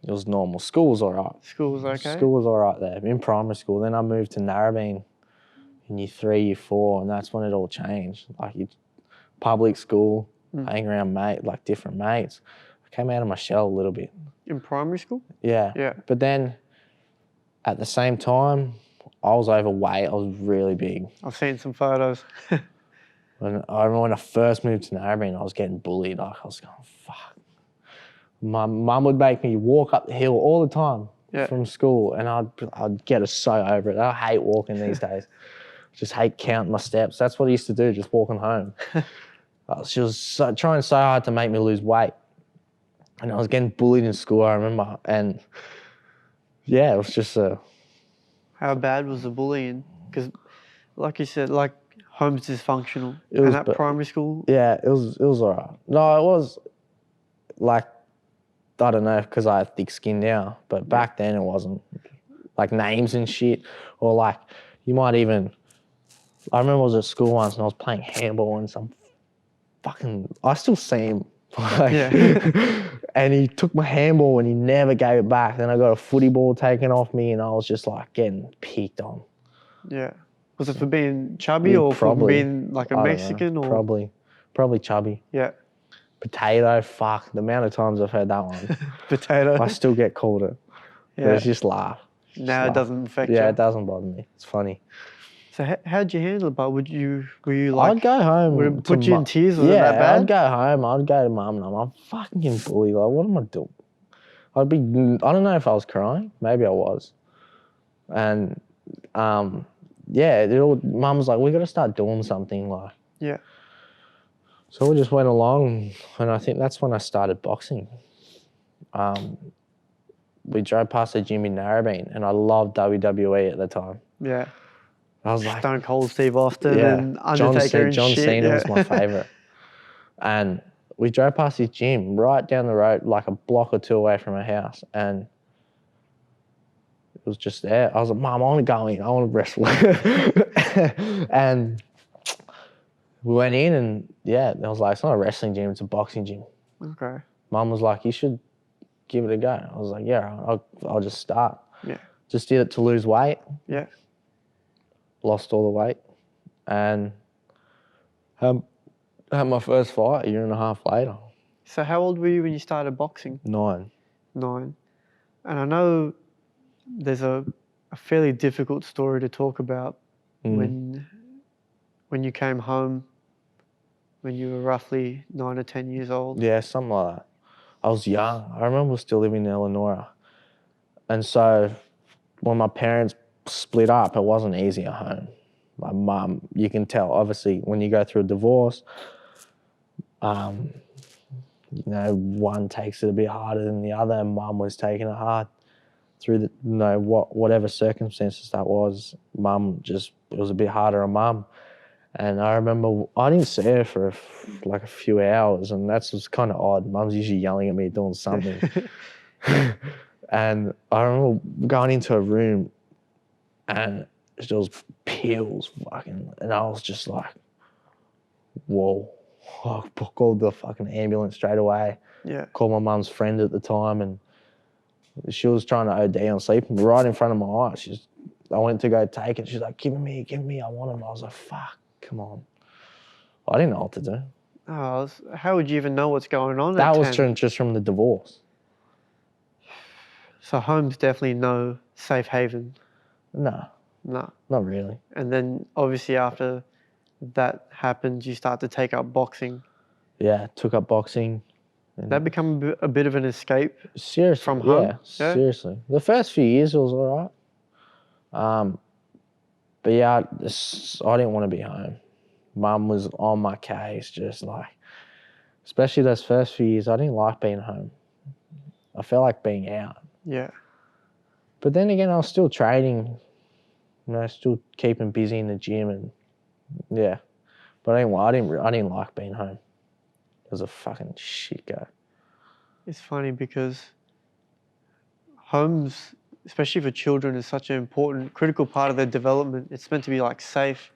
it was normal. School was all right. School was okay? School was all right there. In primary school. Then I moved to Narrabeen in year 3, year 4, and that's when it all changed. Like, public school, hanging around different mates. I came out of my shell a little bit. In primary school? Yeah. Yeah. But then at the same time, I was overweight. I was really big. I've seen some photos. I remember when I first moved to Narrabeen, I was getting bullied. Like, I was going, fuck. My mum would make me walk up the hill all the time from school, and I'd get so over it. I hate walking these days. Just hate counting my steps. That's what I used to do, just walking home. She was trying so hard to make me lose weight. And I was getting bullied in school, I remember. And yeah, it was just How bad was the bullying? Because like you said, like, home's dysfunctional. And at primary school? Yeah, it was all right. No, it was like, I don't know, because I have thick skin now. But back then it wasn't. Like, names and shit. Or like, you might even... I remember I was at school once and I was playing handball and some I still see him. And he took my handball and he never gave it back. Then I got a footy ball taken off me and I was just like getting picked on. Yeah. Was it for being chubby or for being like a Mexican? Or Probably chubby. Yeah. Potato, fuck. The amount of times I've heard that one. Potato. I still get called it. Yeah. But it's just laugh. Now it doesn't affect you? Yeah, it doesn't bother me. It's funny. So how'd you handle it, but were you like... I'd go home. Would it put you in tears? Was it that bad? I'd go home. I'd go to mum and I'm fucking getting bullied. Like, what am I doing? I don't know if I was crying. Maybe I was. And, mum was like, we got to start doing something. Like. Yeah. So we just went along, and I think that's when I started boxing. We drove past a gym in Narrabeen, and I loved WWE at the time. Yeah. I was like... Stone Cold Steve Austin and Undertaker John Cena was my favourite. And we drove past his gym right down the road, like a block or two away from our house, and it was just there. I was like, Mum, I want to go in. I want to wrestle. And we went in and, I was like, it's not a wrestling gym, it's a boxing gym. Okay. Mum was like, you should give it a go. I was like, yeah, I'll just start. Yeah. Just did it to lose weight. Yeah. Lost all the weight, and had my first fight a year and a half later. So how old were you when you started boxing? 9. 9. And I know there's a fairly difficult story to talk about when you came home when you were roughly 9 or 10 years old. Yeah, something like that. I was young. I remember still living in Illinois. And so when my parents split up, it wasn't easy at home. My mum, you can tell, obviously, when you go through a divorce, one takes it a bit harder than the other, and Mum was taking it hard through whatever circumstances that was. Mum it was a bit harder on Mum. And I remember I didn't see her for a few hours, and that was kind of odd. Mum's usually yelling at me doing something. And I remember going into a room and there was pills and I was just like, whoa. I called the fucking ambulance straight away. Yeah. Called my mum's friend at the time, and she was trying to OD on sleep right in front of my eyes. I went to go take it. She's like, give me, I want him. I was like, fuck, come on. I didn't know what to do. Oh, how would you even know what's going on That at was 10? just from the divorce. So home's definitely no safe haven. No, No. not really. And then obviously after that happens, you start to take up boxing. Yeah, took up boxing. That become a bit of an escape Seriously, from home? Yeah, seriously. The first few years it was all right. But yeah, I didn't want to be home. Mum was on my case, just like, especially those first few years, I didn't like being home. I felt like being out. Yeah. But then again, I was still training, still keeping busy in the gym, and yeah. But I didn't like being home. It was a fucking shit go. It's funny because homes, especially for children, is such an important, critical part of their development. It's meant to be like safe.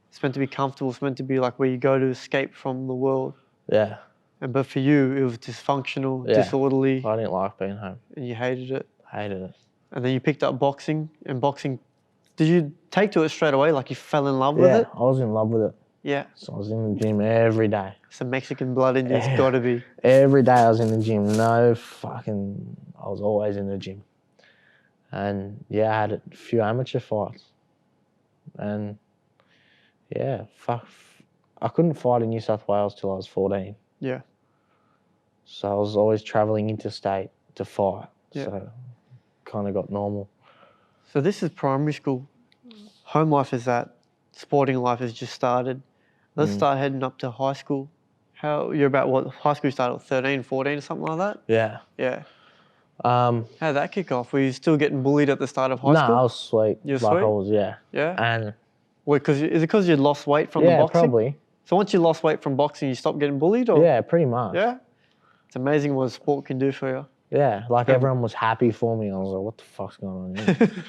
It's meant to be comfortable. It's meant to be like where you go to escape from the world. Yeah. But for you, it was dysfunctional, disorderly. I didn't like being home. And you hated it. Hated it. And then you picked up boxing. And boxing, did you take to it straight away? Like you fell in love with it? Yeah, I was in love with it. Yeah. So I was in the gym every day. Some Mexican blood in you, it's got to be. Every day I was in the gym. I was always in the gym. And yeah, I had a few amateur fights. And yeah, I couldn't fight in New South Wales till I was 14. Yeah. So I was always travelling interstate to fight. Yeah. So kind of got normal. So this is primary school. Home life is that. Sporting life has just started. Let's start heading up to high school. You're about what, high school started at 13, 14 or something like that? Yeah. Yeah. How did that kick off? Were you still getting bullied at the start of high school? No, I was sweet. You're sweet? I was, yeah. Yeah? And wait, is it because you'd lost weight from the boxing? Yeah, probably. So once you lost weight from boxing, you stopped getting bullied? Or? Yeah, pretty much. Yeah? It's amazing what a sport can do for you. Yeah, like everyone was happy for me. I was like, what the fuck's going on here?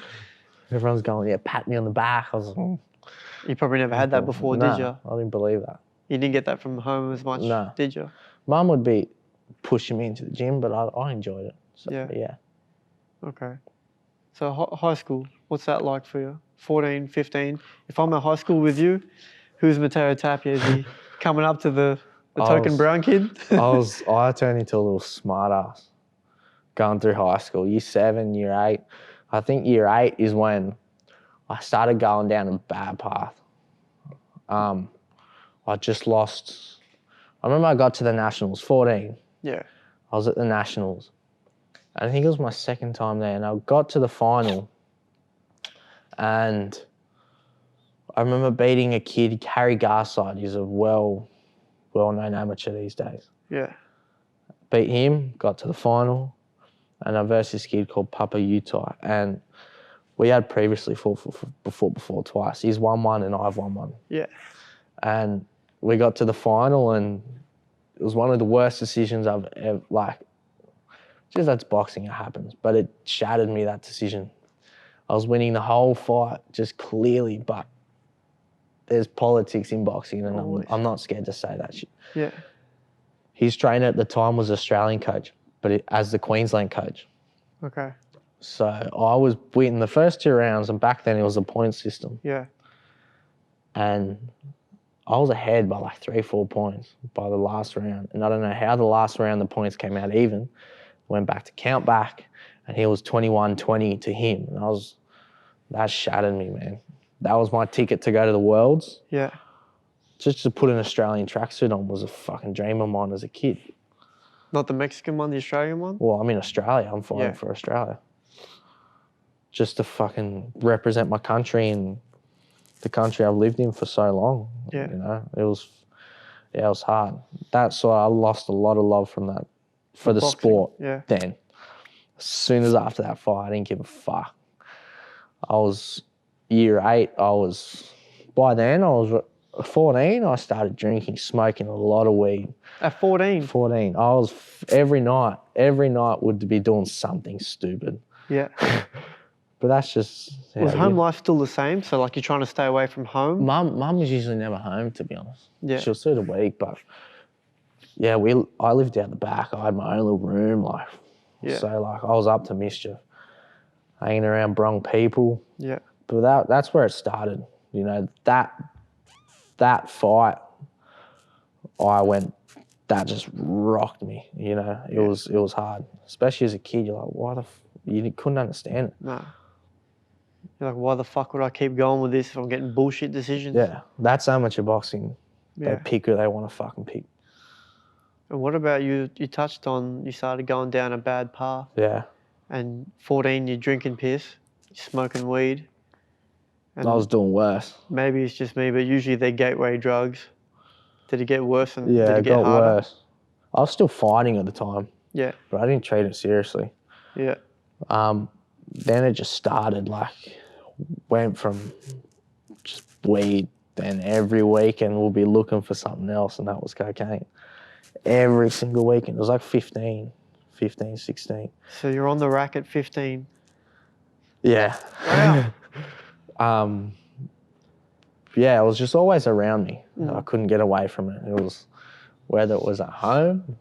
Everyone's going, pat me on the back. I was like, You probably never had that before, did you? I didn't believe that. You didn't get that from home as much, did you? Mum would be pushing me into the gym, but I enjoyed it. So, yeah. Okay. So high school, what's that like for you? 14, 15. If I'm at high school with you, who's Mateo Tapia? Is he coming up to the token brown kid? I turned into a little smart ass going through high school. Year 7, year 8. I think year 8 is when I started going down a bad path. I just lost. I remember I got to the Nationals, 14. Yeah. I was at the Nationals. I think it was my second time there, and I got to the final, and I remember beating a kid, Harry Garside. He's a well-known amateur these days. Yeah. Beat him, got to the final, and I versed this kid called Papa Utai, and we had previously fought before twice. He's won one and I've won one. Yeah. And we got to the final, and it was one of the worst decisions I've ever, just that's boxing, it happens. But it shattered me, that decision. I was winning the whole fight just clearly, but there's politics in boxing, and I'm not scared to say that shit. Yeah. His trainer at the time was Australian coach, but as the Queensland coach. Okay. So I was winning the first 2 rounds, and back then it was a point system. Yeah. And I was ahead by 3-4 points by the last round. And I don't know how the last round the points came out even. Went back to count back, and he was 21-20 to him. And that shattered me, man. That was my ticket to go to the Worlds. Yeah. Just to put an Australian tracksuit on was a fucking dream of mine as a kid. Not the Mexican one, the Australian one? Well, I'm in Australia. I'm fighting for Australia. Just to fucking represent my country and the country I've lived in for so long. Yeah. You know, it was hard. That's why I lost a lot of love from that, for the boxing, sport then. As soon as after that fight, I didn't give a fuck. I was year 8. By then I was 14. I started drinking, smoking a lot of weed. At 14? 14. I was every night would be doing something stupid. Yeah. But that's just... Was home life still the same? So you're trying to stay away from home? Mum was usually never home, to be honest. Yeah. She was through the week, but yeah, I lived out the back. I had my own little room, so I was up to mischief, hanging around brung people. Yeah. But that's where it started. You know, that fight that just rocked me, you know. It was hard, especially as a kid. You're like, you couldn't understand it. No. You're like, why the fuck would I keep going with this if I'm getting bullshit decisions? Yeah, that's amateur boxing. Yeah. They pick who they want to fucking pick. And what about you? You touched on you started going down a bad path. Yeah. And 14, you're drinking piss, you're smoking weed. And I was doing worse. Maybe it's just me, but usually they're gateway drugs. Did it get worse? And yeah, did it get got harder? worse. I was still fighting at the time. Yeah. But I didn't treat it seriously. Yeah. Then it just started, went from just weed, then every weekend we'll be looking for something else, and that was cocaine. Every single weekend. It was like 15, 16. So you're on the rack at 15? Yeah. Wow. Yeah, it was just always around me. Mm. I couldn't get away from it. It was, whether it was at home,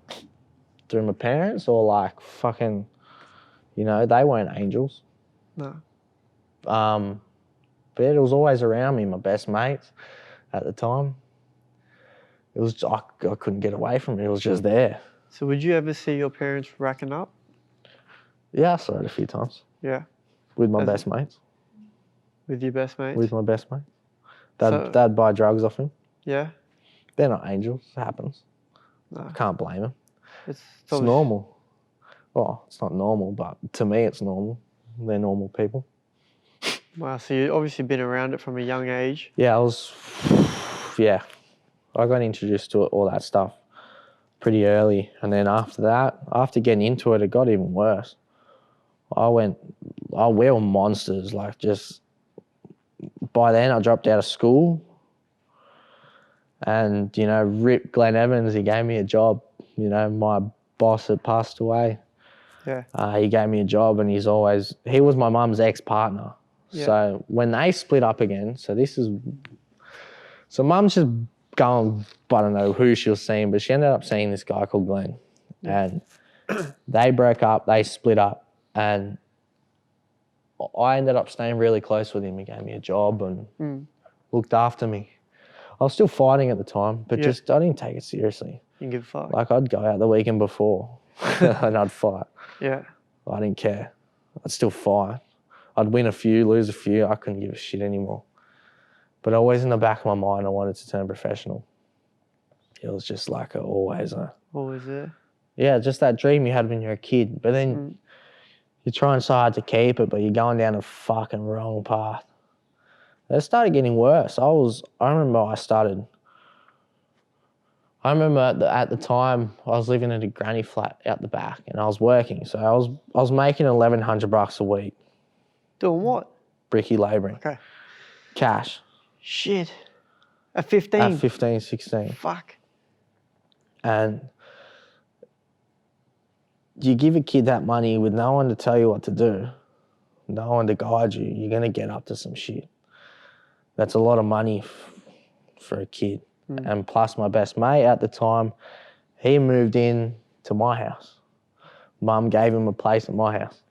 through my parents, or fucking, they weren't angels. No. But it was always around me, my best mates at the time. It was, I couldn't get away from it. It was just there. So would you ever see your parents racking up? Yeah, I saw it a few times. Yeah. With my best mates. With your best mates? With my best mates. They'd buy drugs off him. Yeah. They're not angels. It happens. No. I can't blame them. It's normal. Well, it's not normal, but to me it's normal. They're normal people. Wow, so you've obviously been around it from a young age. Yeah, I got introduced to all that stuff pretty early. And then after that, after getting into it, it got even worse. We were monsters, by then I dropped out of school. And, Rip Glenn Evans, he gave me a job. My boss had passed away. Yeah. He gave me a job, and he was my mum's ex-partner. Yeah. So when they split up again, so mum's just going, I don't know who she was seeing, but she ended up seeing this guy called Glenn. Yeah. And they broke up, they split up, and I ended up staying really close with him. He gave me a job and looked after me. I was still fighting at the time, but I didn't take it seriously. You didn't give a fuck? I'd go out the weekend before and I'd fight. Yeah. I didn't care. I'd still fight. I'd win a few, lose a few. I couldn't give a shit anymore. But always in the back of my mind, I wanted to turn professional. It was just always there? Yeah, just that dream you had when you're a kid. But then you're trying so hard to keep it, but you're going down a fucking wrong path. It started getting worse. I remember at the time I was living in a granny flat out the back, and I was working. So I was making $1,100 a week. Doing what? Bricky labouring. Okay. Cash. Shit. At 15? At 15, 16. Fuck. And you give a kid that money with no one to tell you what to do, no one to guide you, you're going to get up to some shit. That's a lot of money for a kid. And plus my best mate at the time, he moved in to my house. Mum gave him a place at my house.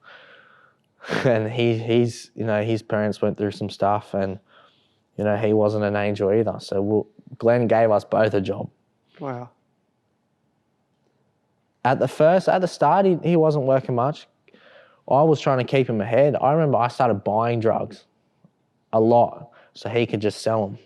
And his parents went through some stuff, and, he wasn't an angel either. So Glenn gave us both a job. Wow. At the start, he wasn't working much. I was trying to keep him ahead. I remember I started buying drugs a lot so he could just sell them.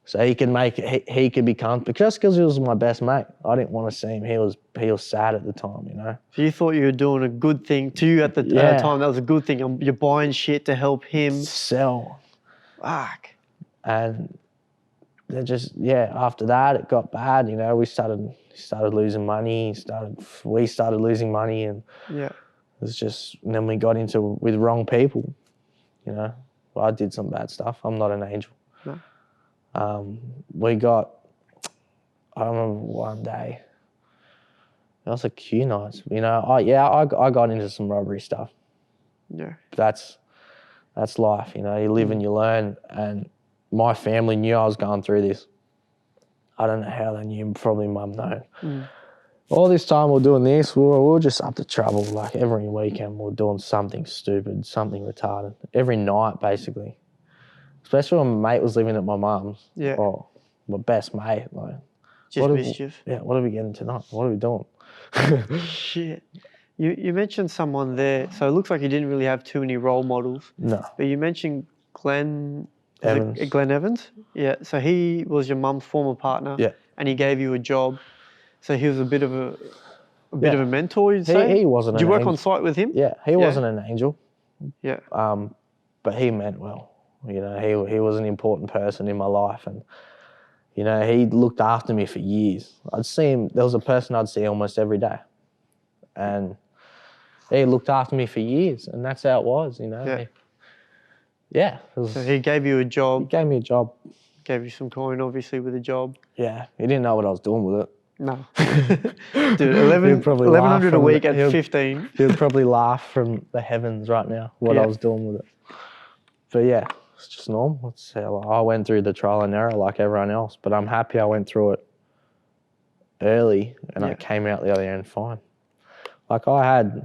So he could be comfortable, just because he was my best mate. I didn't want to see him. He was sad at the time, So you thought you were doing a good thing to you at the time. That was a good thing. You're buying shit to help him sell. Fuck. And then after that it got bad. We started losing money. We started losing money, and it was just. And then we got with wrong people. I did some bad stuff. I'm not an angel. No. I remember one day, it was a Q night, I got into some robbery stuff. Yeah. That's life, you live and you learn, and my family knew I was going through this. I don't know how they knew, probably mum known. All this time we're doing this, we were just up to trouble, every weekend we're doing something stupid, something retarded, every night basically. Especially when my mate was living at my mum's. Yeah. Or my best mate. Just mischief. What are we getting tonight? What are we doing? Shit. You mentioned someone there, so it looks like you didn't really have too many role models. No. But you mentioned Glenn Evans. Glenn Evans? Yeah. So he was your mum's former partner. Yeah. And he gave you a job. So he was a bit of a mentor, you'd say? He wasn't Did you work angel. on site with him? Yeah, he wasn't an angel. Yeah. But he meant well. You know, he was an important person in my life, and you know, he looked after me for years. I'd see him. There was a person I'd see almost every day, and he looked after me for years, and that's how it was. You know. Yeah. So he gave you a job. He gave me a job. Gave you some coin, obviously, with a job. Yeah. He didn't know what I was doing with it. No. Dude, 1,100 a week at 15. He would probably laugh from the heavens right now what I was doing with it. But yeah, it's just normal. It's how I went through the trial and error like everyone else, but I'm happy I went through it early and I came out the other end fine. Like I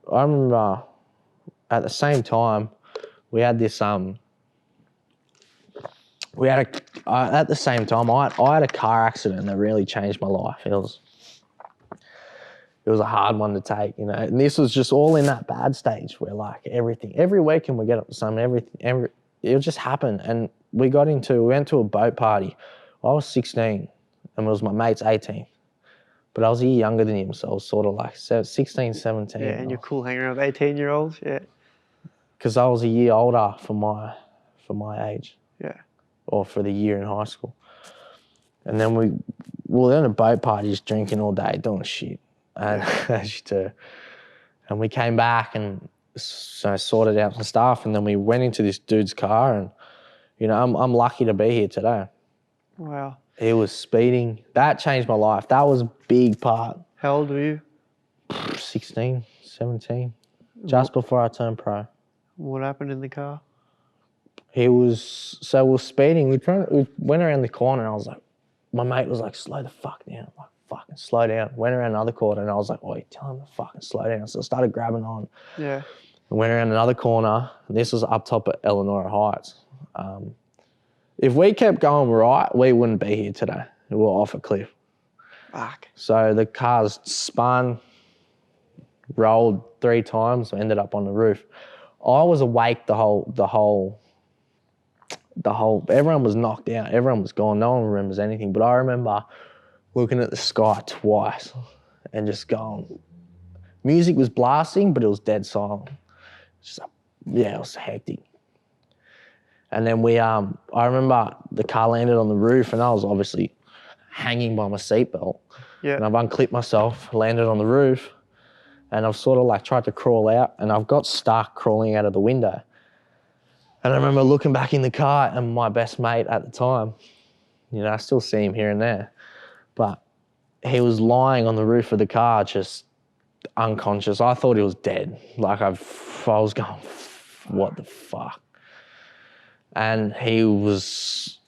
remember at the same time we had this at the same time, I had a car accident that really changed my life. It was a hard one to take, you know. And this was just all in that bad stage where like every weekend we get up to something, it just happened. And we went to a boat party. I was 16 and it was my mate's 18. But I was a year younger than him, so I was sort of like 16, 17. Yeah, and you're cool hanging around with 18-year-olds, yeah. Because I was a year older for my age. Yeah. Or for the year in high school. And then we were in a boat party just drinking all day, doing shit. And as you do. And we came back and so sorted out some stuff, and then we went into this dude's car, and you know, I'm lucky to be here today. Wow. He was speeding. That changed my life. That was a big part. How old were you? 16, 17. Just before I turned pro. What happened in the car? We were speeding. We went around the corner, and I was like, my mate was like, slow the fuck down. I'm like, fucking slow down. Went around another corner, and I was like, oh, tell him to fucking slow down. So I started grabbing on. Yeah. We went around another corner. This was up top at Eleanor Heights. If we kept going right, we wouldn't be here today. We were off a cliff. Fuck. So the cars spun, rolled 3 times, ended up on the roof. I was awake the whole, everyone was knocked out. Everyone was gone. No one remembers anything. But I remember looking at the sky twice and just going, music was blasting, but it was dead silent. It was hectic. And then I remember the car landed on the roof, and I was obviously hanging by my seatbelt. Yeah. And I've unclipped myself, landed on the roof, and I've sort of like tried to crawl out, and I've got stuck crawling out of the window. And I remember looking back in the car, and my best mate at the time, you know, I still see him here and there, but he was lying on the roof of the car, just unconscious. I thought he was dead. Like I was going, what the fuck? And he was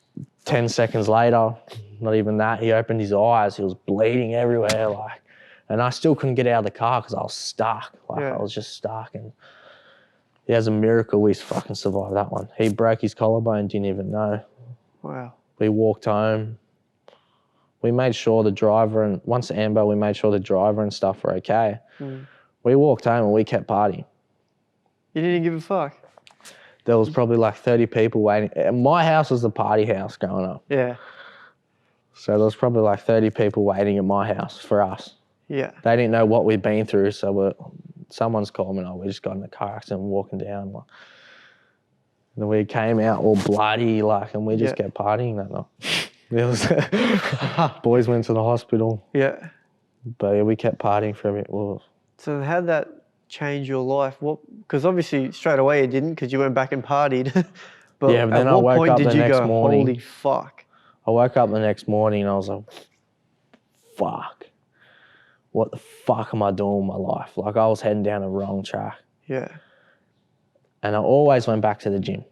10 seconds later, not even that, he opened his eyes, he was bleeding everywhere, like, and I still couldn't get out of the car because I was stuck. I was just stuck, and yeah, as a miracle we fucking survived that one. He broke his collarbone, didn't even know. Wow. We walked home. We made sure the driver, and once Amber, we made sure the driver and stuff were okay. We walked home and we kept partying. You didn't give a fuck? There was probably like 30 people waiting. My house was the party house growing up. Yeah. So there was probably like 30 people waiting at my house for us. Yeah. They didn't know what we'd been through, so someone's called me, we just got in a car accident walking down. Like, and we came out all bloody, like, and we just kept partying that night. It was boys went to the hospital. Yeah. But yeah, we kept partying for a bit. So how'd that change your life? Because obviously straight away it didn't, because you went back and partied. But yeah, but then I woke up the next morning. Holy fuck. I woke up the next morning and I was like, fuck. What the fuck am I doing with my life? Like I was heading down the wrong track. Yeah. And I always went back to the gym.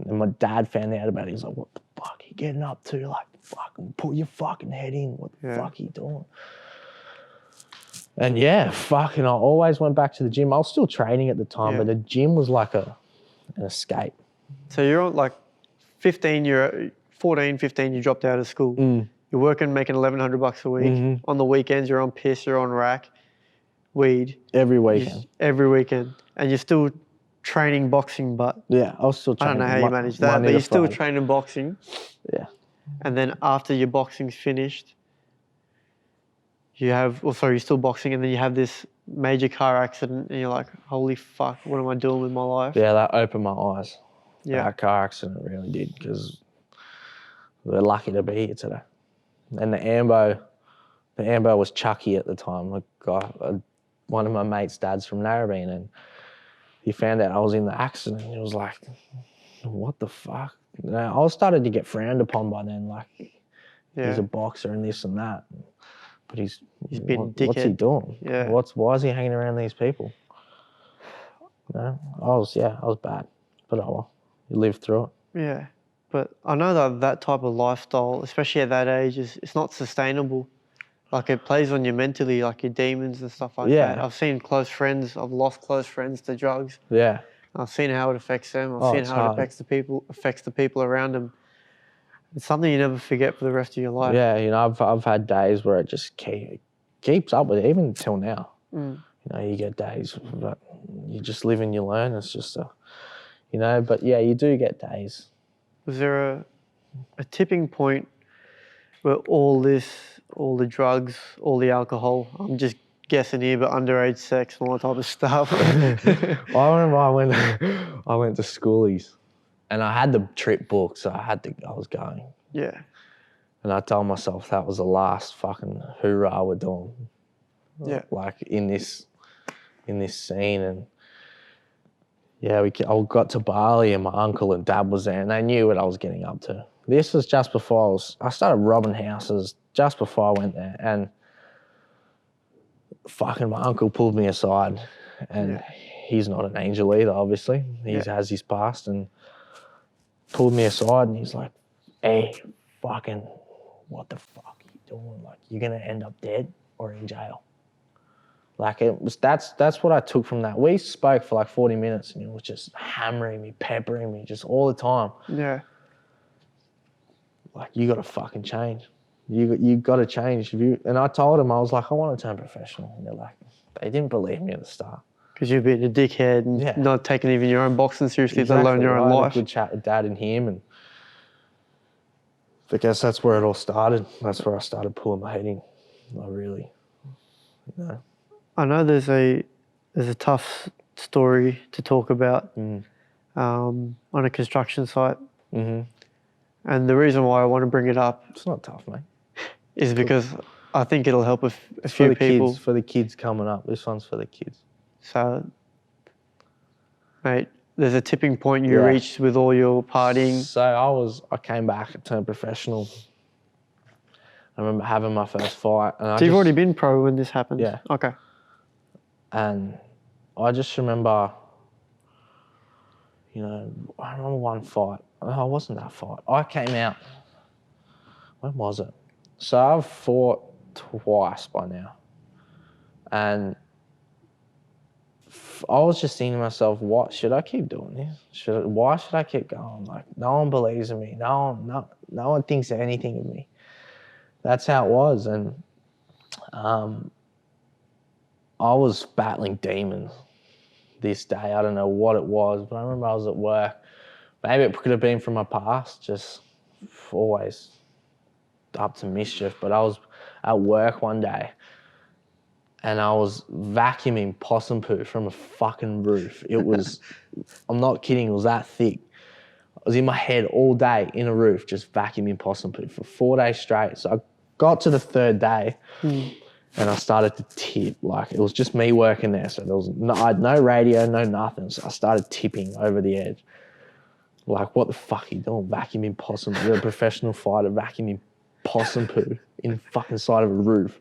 And my dad found out about it. He's like, what the fuck are you getting up to? Like, fucking put your fucking head in. What the fuck are you doing? And yeah, fucking I always went back to the gym. I was still training at the time, but the gym was like an escape. So you're on like 15, you're 14, 15, you dropped out of school. You're working, making $1,100 a week. On the weekends, you're on piss, you're on rack, weed. Every weekend. Every weekend. And you're still training boxing, but... Yeah, I was still training. I don't know how you manage that, but you're still training boxing. Yeah. And then after your boxing's finished, you're still boxing, and then you have this major car accident, and you're like, holy fuck, what am I doing with my life? Yeah, that opened my eyes. Yeah. That car accident really did, because we're lucky to be here today. And the ambo was Chucky at the time, a guy, one of my mate's dads from Narrabeen, and he found out I was in the accident. He was like, what the fuck? You know, I was starting to get frowned upon by then, like, he's a boxer and this and that. But he's been a dickhead. What's he doing? Yeah. Why is he hanging around these people? You know, I was bad. But oh well, you lived through it. Yeah. But I know that type of lifestyle, especially at that age, it's not sustainable. Like, it plays on you mentally, like your demons and stuff like that. I've seen I've lost close friends to drugs. Yeah. I've seen how it affects them. I've seen how it affects the people around them. It's something you never forget for the rest of your life. Yeah, you know, I've had days where it just keeps up with it, even till now. You know, you get days, but you just live and you learn. It's just you know, but yeah, you do get days. Was there a tipping point where all the drugs, all the alcohol, I'm just guessing here, but underage sex and all that type of stuff? I remember I went to schoolies, and I had the trip booked, so I was going. Yeah. And I told myself that was the last fucking hoorah we're doing. Yeah. Like in this scene, and yeah, I got to Bali, and my uncle and dad was there, and they knew what I was getting up to. This was just before I started robbing houses, just before I went there, and fucking my uncle pulled me aside, and he's not an angel either, obviously. He has his past, and pulled me aside, and he's like, hey, fucking, what the fuck are you doing? Like, you're going to end up dead or in jail. Like, that's what I took from that. We spoke for like 40 minutes, and he was just hammering me, peppering me, just all the time. Yeah. Like, you got to fucking change. You got to change. And I told him, I was like, I want to turn professional. And they're like, they didn't believe me at the start. Because you've been a dickhead and not taking even your own boxing seriously, let alone your own life. I had a good chat with Dad and him, and I guess that's where it all started. That's where I started pulling my head in. I really, you know. I know there's a tough story to talk about on a construction site. And the reason why I want to bring it up... It's not tough, mate. ...is because I think it'll help a few people. For the kids coming up. This one's for the kids. So, mate, there's a tipping point you reached with all your partying. So I came back and turned professional. I remember having my first fight. And you've already been pro when this happened? Yeah. Okay. And I just remember, you know, I remember one fight. Oh, it wasn't that fight. I came out, when was it? So I've fought twice by now. And I was just thinking to myself, what, should I keep doing this? Why should I keep going? Like, no one believes in me. No one thinks anything of me. That's how it was. And I was battling demons this day. I don't know what it was, but I remember I was at work. Maybe it could have been from my past, just always up to mischief. But I was at work one day, and I was vacuuming possum poo from a fucking roof. It was, I'm not kidding, it was that thick. I was in my head all day in a roof, just vacuuming possum poo for 4 days straight. So I got to the third day, and I started to tip. Like, it was just me working there. So there was I had no radio, no nothing. So I started tipping over the edge. Like, what the fuck are you doing? Vacuuming possum. You're a professional fighter, vacuuming possum poo in the fucking side of a roof.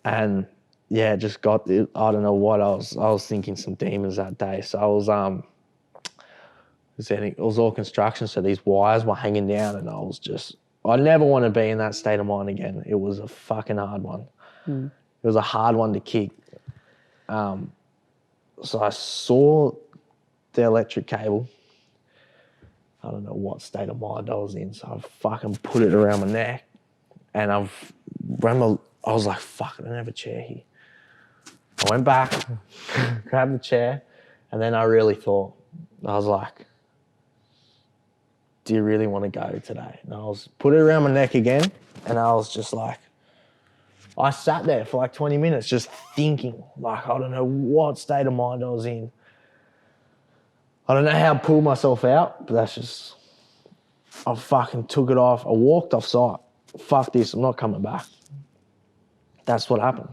And yeah, just got it. I don't know what I was thinking some demons that day. So I was it was all construction. So these wires were hanging down, and I never want to be in that state of mind again. It was a fucking hard one. It was a hard one to kick. So I saw the electric cable. I don't know what state of mind I was in, so I fucking put it around my neck, and I was like, fuck, I don't have a chair here. I went back, grabbed the chair, and then I really thought, I was like, do you really want to go today? And I put it around my neck again, and I was just like, I sat there for like 20 minutes just thinking, like, I don't know what state of mind I was in. I don't know how I pulled myself out, but that's just, I fucking took it off. I walked off site. Fuck this, I'm not coming back. That's what happened.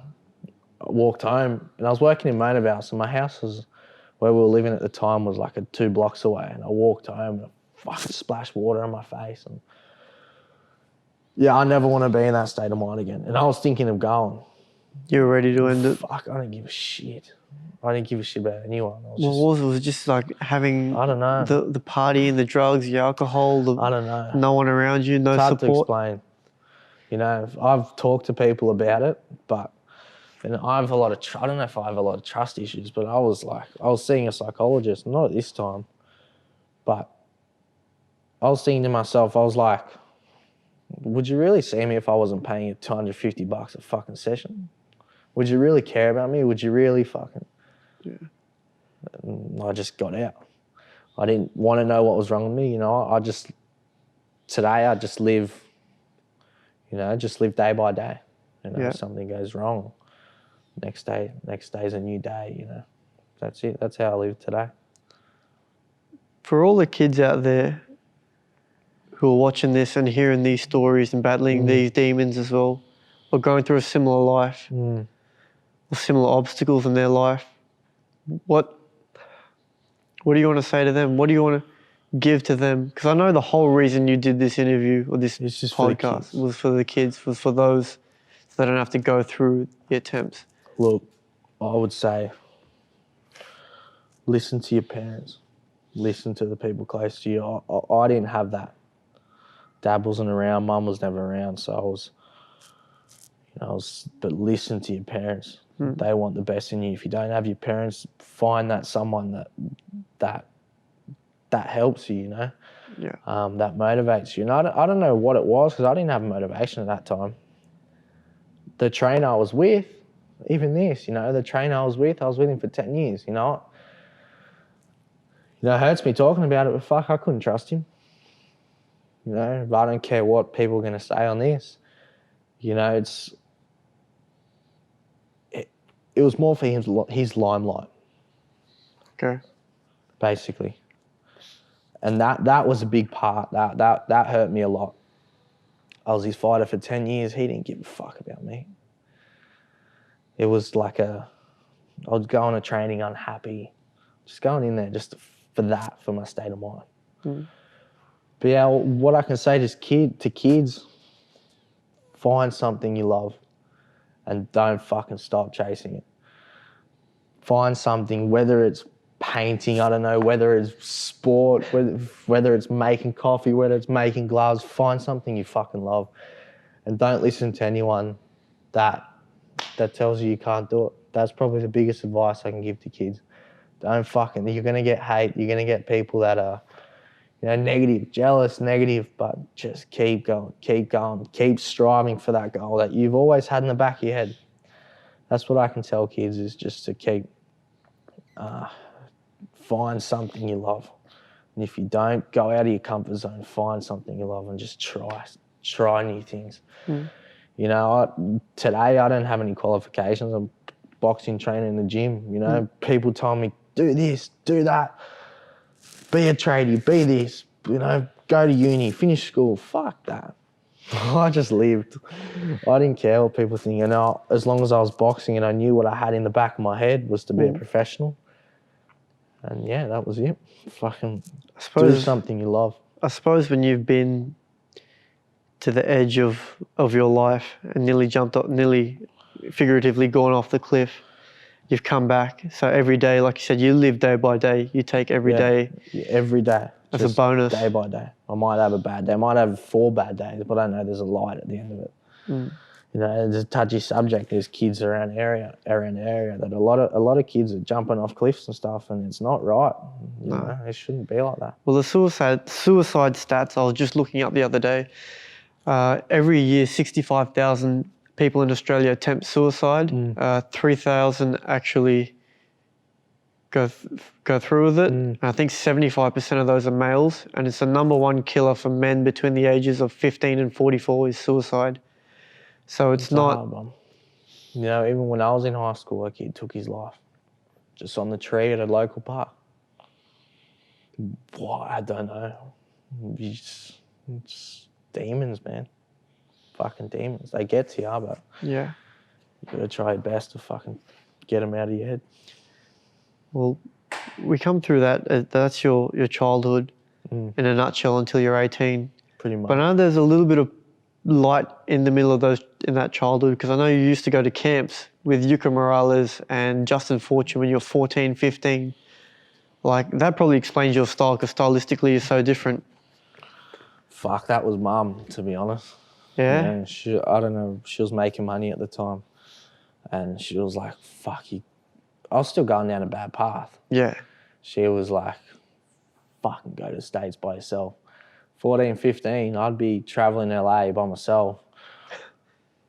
I walked home, and I was working in Motor House, and my house was, where we were living at the time, was like 2 blocks away, and I walked home and I fucking splashed water on my face, and yeah, I never want to be in that state of mind again. And I was thinking of going. You were ready to end it? Fuck, I don't give a shit. I didn't give a shit about anyone. It was just like having I don't know. the party and the drugs, the alcohol, I don't know. no one around you, no it's hard support. to explain. You know, I've talked to people about it, but and I have a lot of, I don't know if I have a lot of trust issues, but I was seeing a psychologist, not at this time, but I was thinking to myself, I was like, would you really see me if I wasn't paying you $250 a fucking session? Would you really care about me? Would you really fucking... Yeah. And I just got out. I didn't want to know what was wrong with me, you know. Today I just live, you know, day by day. You know, if something goes wrong, next day's a new day, you know. That's it. That's how I live today. For all the kids out there who are watching this and hearing these stories and battling these demons as well, or going through a similar life, or similar obstacles in their life, what do you want to say to them? What do you want to give to them? Because I know the whole reason you did this interview or this podcast was for the kids, was for those so they don't have to go through the attempts. Look, I would say listen to your parents. Listen to the people close to you. I didn't have that. Dad wasn't around, Mum was never around, so but listen to your parents. They want the best in you. If you don't have your parents, find that someone that helps you, you know? Yeah. That motivates you. And I don't know what it was, because I didn't have motivation at that time. The trainer I was with, even this, you know, the trainer I was with him for 10 years, you know? You know, it hurts me talking about it, but fuck, I couldn't trust him. You know, but I don't care what people are going to say on this. You know, it was more for his limelight. Okay. Basically. And that was a big part. That hurt me a lot. I was his fighter for 10 years. He didn't give a fuck about me. It was like I was going to training unhappy, just going in there just for my state of mind. But yeah, what I can say to kids, find something you love and don't fucking stop chasing it. Find something, whether it's painting, I don't know, whether it's sport, whether it's making coffee, whether it's making gloves, find something you fucking love. And don't listen to anyone that tells you can't do it. That's probably the biggest advice I can give to kids. You're going to get hate, you're going to get people that are, you know, negative, jealous, but just keep going, keep striving for that goal that you've always had in the back of your head. That's what I can tell kids, is just to keep, find something you love. And if you don't, go out of your comfort zone, find something you love and just try new things. You know, today I don't have any qualifications. I'm boxing trainer in the gym, you know. People tell me, do this, do that. Be a tradie, be this, you know, go to uni, finish school. Fuck that. I just lived. I didn't care what people think. You know, as long as I was boxing and I knew what I had in the back of my head was to be a professional. And yeah, that was it. Fucking do something you love. I suppose when you've been to the edge of your life and nearly jumped up, nearly figuratively gone off the cliff, you've come back. So every day, like you said, you live day by day. You take every day. Yeah, every day. As a bonus. Day by day. I might have a bad day. I might have 4 bad days, but I know there's a light at the end of it. You know, it's a touchy subject. There's kids around the area that a lot of kids are jumping off cliffs and stuff, and it's not right. You know, it shouldn't be like that. Well, the suicide stats I was just looking up the other day. Every year, 65,000 people in Australia attempt suicide. 3,000 actually go through with it. And I think 75% of those are males, and it's the #1 killer for men between the ages of 15 and 44 is suicide. So it's not. Hard one. You know, even when I was in high school, a kid took his life just on the tree at a local park. Why? I don't know. It's demons, man. Fucking demons. They get to you, but Yeah. you gotta try your best to fucking get them out of your head. Well, we come through that. That's your childhood in a nutshell until you're 18. Pretty much. But I know there's a little bit of light in the middle of in that childhood, because I know you used to go to camps with Yuka Morales and Justin Fortune when you were 14, 15. Like, that probably explains your style, because stylistically you're so different. Fuck, that was mum, to be honest. Yeah? And I don't know, she was making money at the time. And she was like, fuck you. I was still going down a bad path. Yeah. She was like, fucking go to the States by yourself. 14, 15, I'd be traveling LA by myself,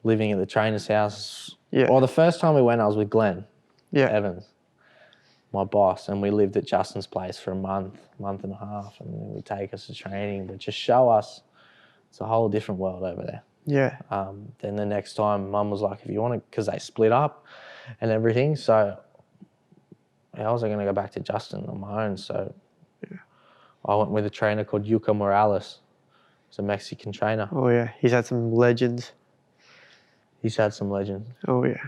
living at the trainer's house. Yeah. Well, the first time we went, I was with Glenn Evans, my boss, and we lived at Justin's place for a month and a half, and then he'd take us to training, but just show us it's a whole different world over there. Yeah. Then the next time, Mum was like, if you want to, because they split up and everything, so how was I going to go back to Justin on my own? So I went with a trainer called Yuka Morales. He's a Mexican trainer. Oh, yeah. He's had some legends. He's had some legends. Oh, yeah.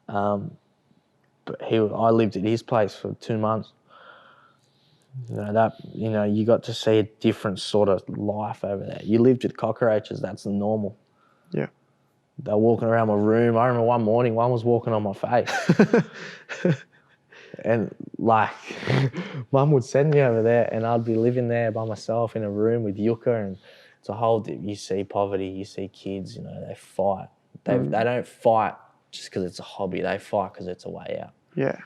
But I lived at his place for 2 months. You got to see a different sort of life over there. You lived with cockroaches, that's the normal. Yeah. They're walking around my room. I remember one morning, one was walking on my face. And like, Mum would send me over there and I'd be living there by myself in a room with Yuka, and it's a whole, you see poverty, you see kids, they fight. They don't fight just because it's a hobby. They fight because it's a way out. Yeah.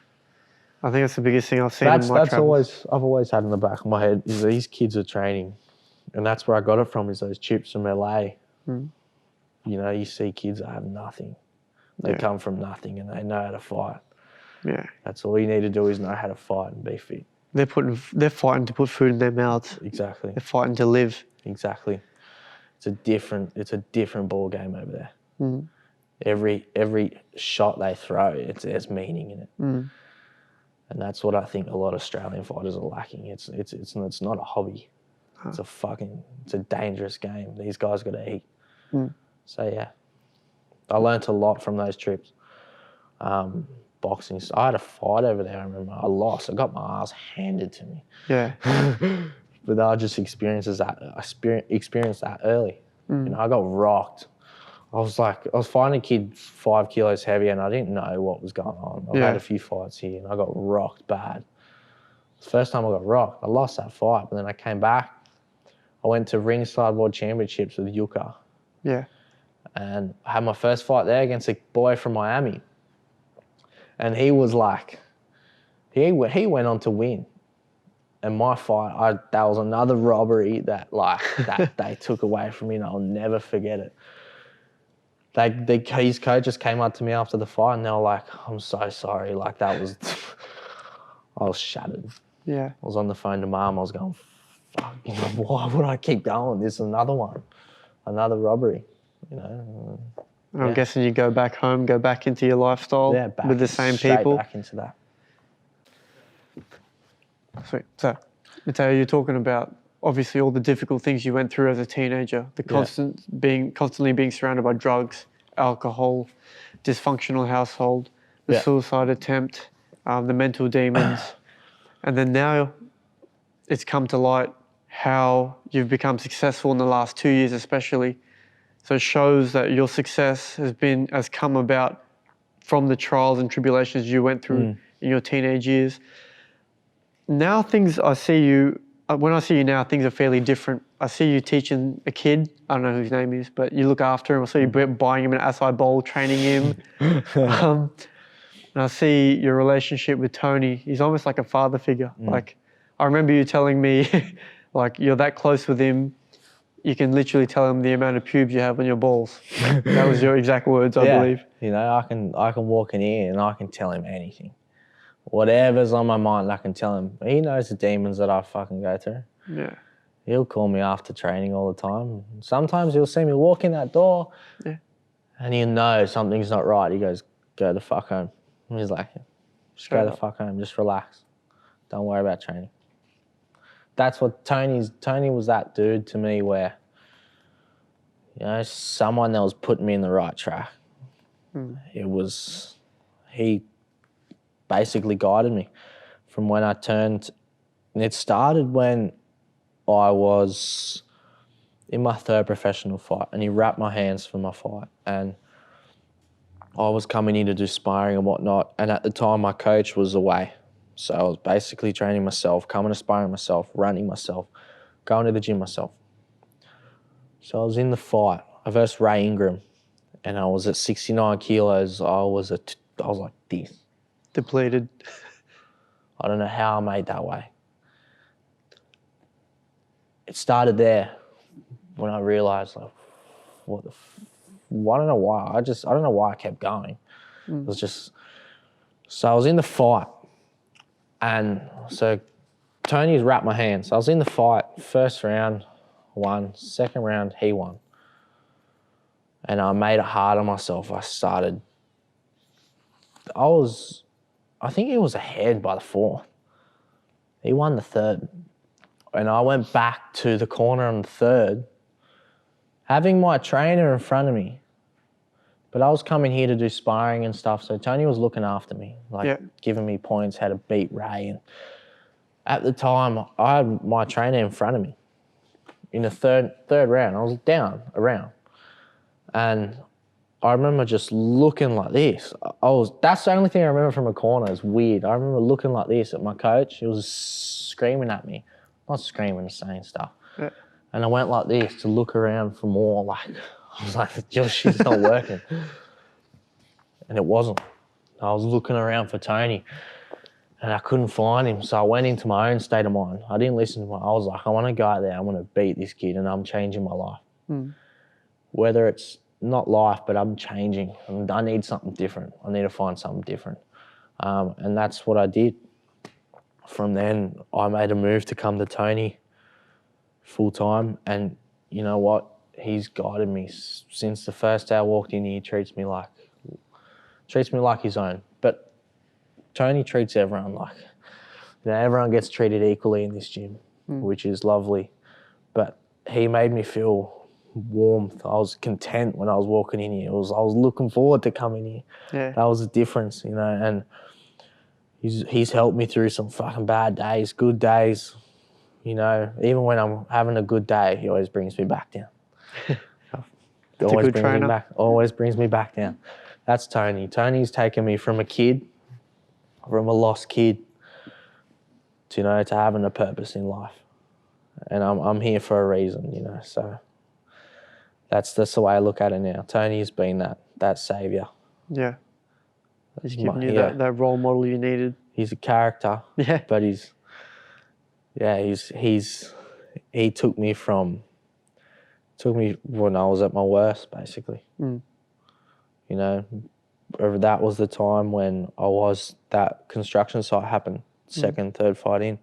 I think that's the biggest thing I've seen in my travels. I've always had in the back of my head is these kids are training, and that's where I got it from, is those chips from LA. You see kids that have nothing. They come from nothing and they know how to fight. Yeah. That's all you need to do is know how to fight and be fit. They're fighting to put food in their mouths. Exactly. They're fighting to live. Exactly. It's a different ball game over there. Every shot they throw, there's meaning in it. And that's what I think a lot of Australian fighters are lacking. It's not a hobby. It's a dangerous game. These guys got to eat. So yeah, I learnt a lot from those trips. Boxing. I had a fight over there. I remember I lost. I got my ass handed to me. Yeah. But I just experienced that early. I got rocked. I was fighting a kid 5 kilos heavier, and I didn't know what was going on. I've had a few fights here, and I got rocked bad. The first time I got rocked, I lost that fight, but then I came back. I went to Ringside World Championships with Yuka. Yeah. And I had my first fight there against a boy from Miami. And he was like, he went on to win. And my fight, that was another robbery that they took away from me, and I'll never forget it. His coaches came up to me after the fight and they were like, I'm so sorry. I was shattered. Yeah. I was on the phone to Mum. I was going, fuck, why would I keep going? This is another one, another robbery, And I'm guessing you go back home, go back into your lifestyle with the same people. Back into that. Sweet. So, Mateo, you're talking about obviously all the difficult things you went through as a teenager, the constantly being surrounded by drugs, alcohol, dysfunctional household, the suicide attempt, the mental demons. And then now it's come to light how you've become successful in the last 2 years especially. So it shows that your success has come about from the trials and tribulations you went through in your teenage years. Now I see you when I see you now, things are fairly different. I see you teaching a kid. I don't know who his name is, but you look after him. I saw you buying him an acai bowl, training him. And I see your relationship with Tony. He's almost like a father figure. Like, I remember you telling me, like, you're that close with him. You can literally tell him the amount of pubes you have on your balls. That was your exact words, I believe. You know, I can walk in here and I can tell him anything. Whatever's on my mind, I can tell him. He knows the demons that I fucking go through. Yeah. He'll call me after training all the time. Sometimes he'll see me walk in that door and he'll know something's not right. He goes, go the fuck home. And he's like, just go the fuck home, just relax. Don't worry about training. That's what Tony was that dude to me where, you know, someone that was putting me in the right track. He basically guided me from when I turned. And it started when I was in my third professional fight and he wrapped my hands for my fight. And I was coming in to do sparring and whatnot. And at the time, my coach was away. So I was basically training myself, coming to sparring myself, running myself, going to the gym myself. So I was in the fight. I versed Ray Ingram and I was at 69 kilos. I was like this. Depleted. I don't know how I made that way. It started there when I realized, like, I don't know why. I don't know why I kept going. It was just, so I was in the fight. And so Tony's wrapped my hands. So I was in the fight. First round, won. Second round, he won. And I made it hard on myself. I think he was ahead by the fourth. He won the third. And I went back to the corner on the third, having my trainer in front of me. But I was coming here to do sparring and stuff, so Tony was looking after me, like giving me points how to beat Ray. And at the time, I had my trainer in front of me. In the third round, I was down a round. And I remember just looking like this. That's the only thing I remember from a corner. It's weird. I remember looking like this at my coach. He was screaming at me. Not screaming, saying stuff. Yeah. And I went like this to look around for more. Like, I was like, your shit's not working. And it wasn't. I was looking around for Tony and I couldn't find him. So I went into my own state of mind. I didn't listen to I was like, I want to go out there. I want to beat this kid and I'm changing my life. Whether it's not life, but I'm changing. I need something different. I need to find something different. And that's what I did. From then, I made a move to come to Tony full time. And you know what? He's guided me since the first day I walked in here. He treats me like his own. But Tony treats everyone like, you know, everyone gets treated equally in this gym, which is lovely. But he made me feel warmth. I was content when I was walking in here. I was looking forward to coming here. Yeah. That was the difference, you know. And he's helped me through some fucking bad days, good days. You know, even when I'm having a good day, he always brings me back down. Always brings me back down. That's Tony. Tony's taken me from a lost kid, to, you know, to having a purpose in life. And I'm here for a reason, you know. So that's the way I look at it now. Tony's been that saviour. Yeah. He's given you that role model you needed. He's a character. Yeah. But he took me when I was at my worst, basically. You know, that was the time when that construction site happened. Third fight in.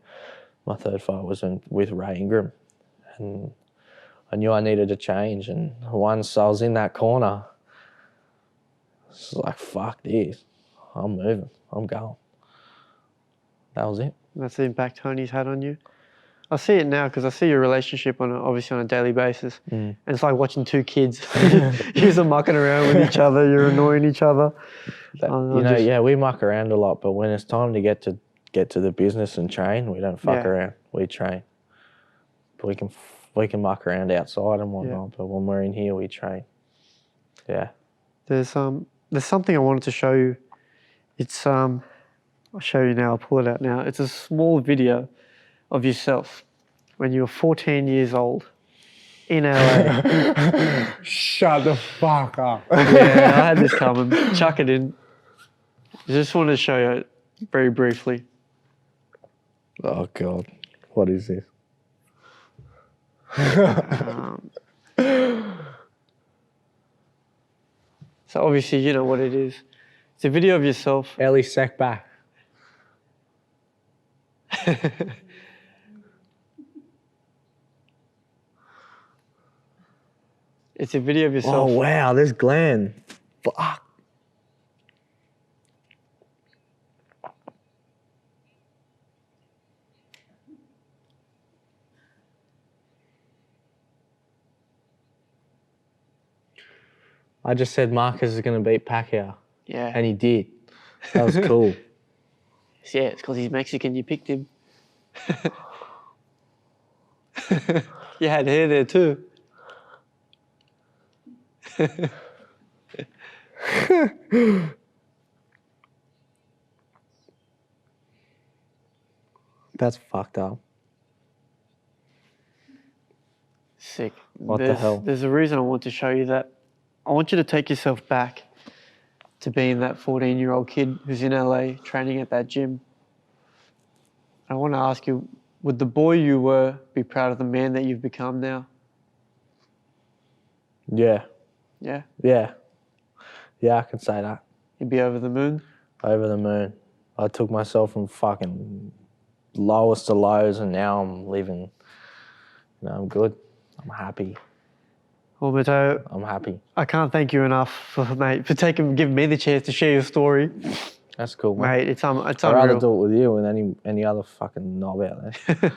My third fight was with Ray Ingram. And I knew I needed to change. And once I was in that corner, it's like, fuck this. I'm moving. I'm going. That was it. That's the impact Tony's had on you. I see it now because I see your relationship obviously on a daily basis. And it's like watching two kids. You're mucking around with each other. You're annoying each other. We muck around a lot, but when it's time to get to the business and train, we don't fuck around. We train. But we can muck around outside and whatnot, but when we're in here, we train. Yeah. There's something I wanted to show you. It's I'll show you now. I'll pull it out now. It's a small video of yourself. when you were 14 years old in LA. Shut the fuck up. Yeah, I had this coming. Chuck it in. I just wanted to show you it very briefly. Oh, God. What is this? So obviously, you know what it is. It's a video of yourself. Ellie sack back. It's a video of yourself. Oh, wow. There's Glenn. Fuck. I just said Marcus is going to beat Pacquiao. Yeah. And he did. That was cool. Yeah, it's because he's Mexican. You picked him. You had hair there too. That's fucked up. Sick. What the hell? There's a reason I want to show you that. I want you to take yourself back to being that 14-year-old kid who's in LA training at that gym. I want to ask you, would the boy you were be proud of the man that you've become now? Yeah. Yeah? Yeah. Yeah, I can say that. You'd be over the moon? Over the moon. I took myself from fucking lowest to lows and now I'm living, I'm good. I'm happy. Well, Mateo, I'm happy. I can't thank you enough for giving me the chance to share your story. That's cool, mate. It's I'd rather do it with you than any other fucking knob out there.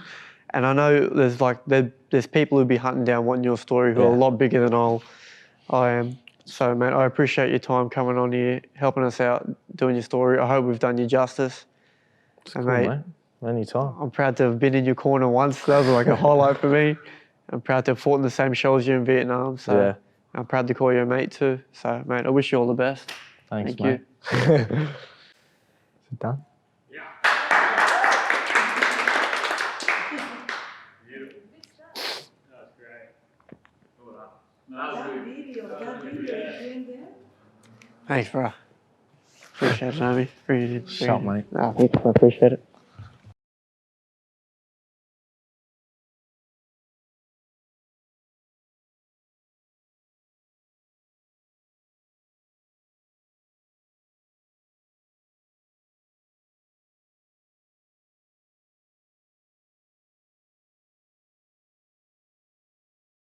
And I know there's people who'd be hunting down wanting your story who are a lot bigger than I am. So, mate, I appreciate your time coming on here, helping us out, doing your story. I hope we've done you justice. It's cool, mate. Anytime. I'm proud to have been in your corner once. That was like a highlight for me. I'm proud to have fought in the same show as you in Vietnam. So I'm proud to call you a mate too. So, mate, I wish you all the best. Thanks, Thank mate. you. Is it done? Yeah. Beautiful. That was great. That was good. Thanks, bro. Appreciate it, Naomi. Really did. Shot, mate. I appreciate it.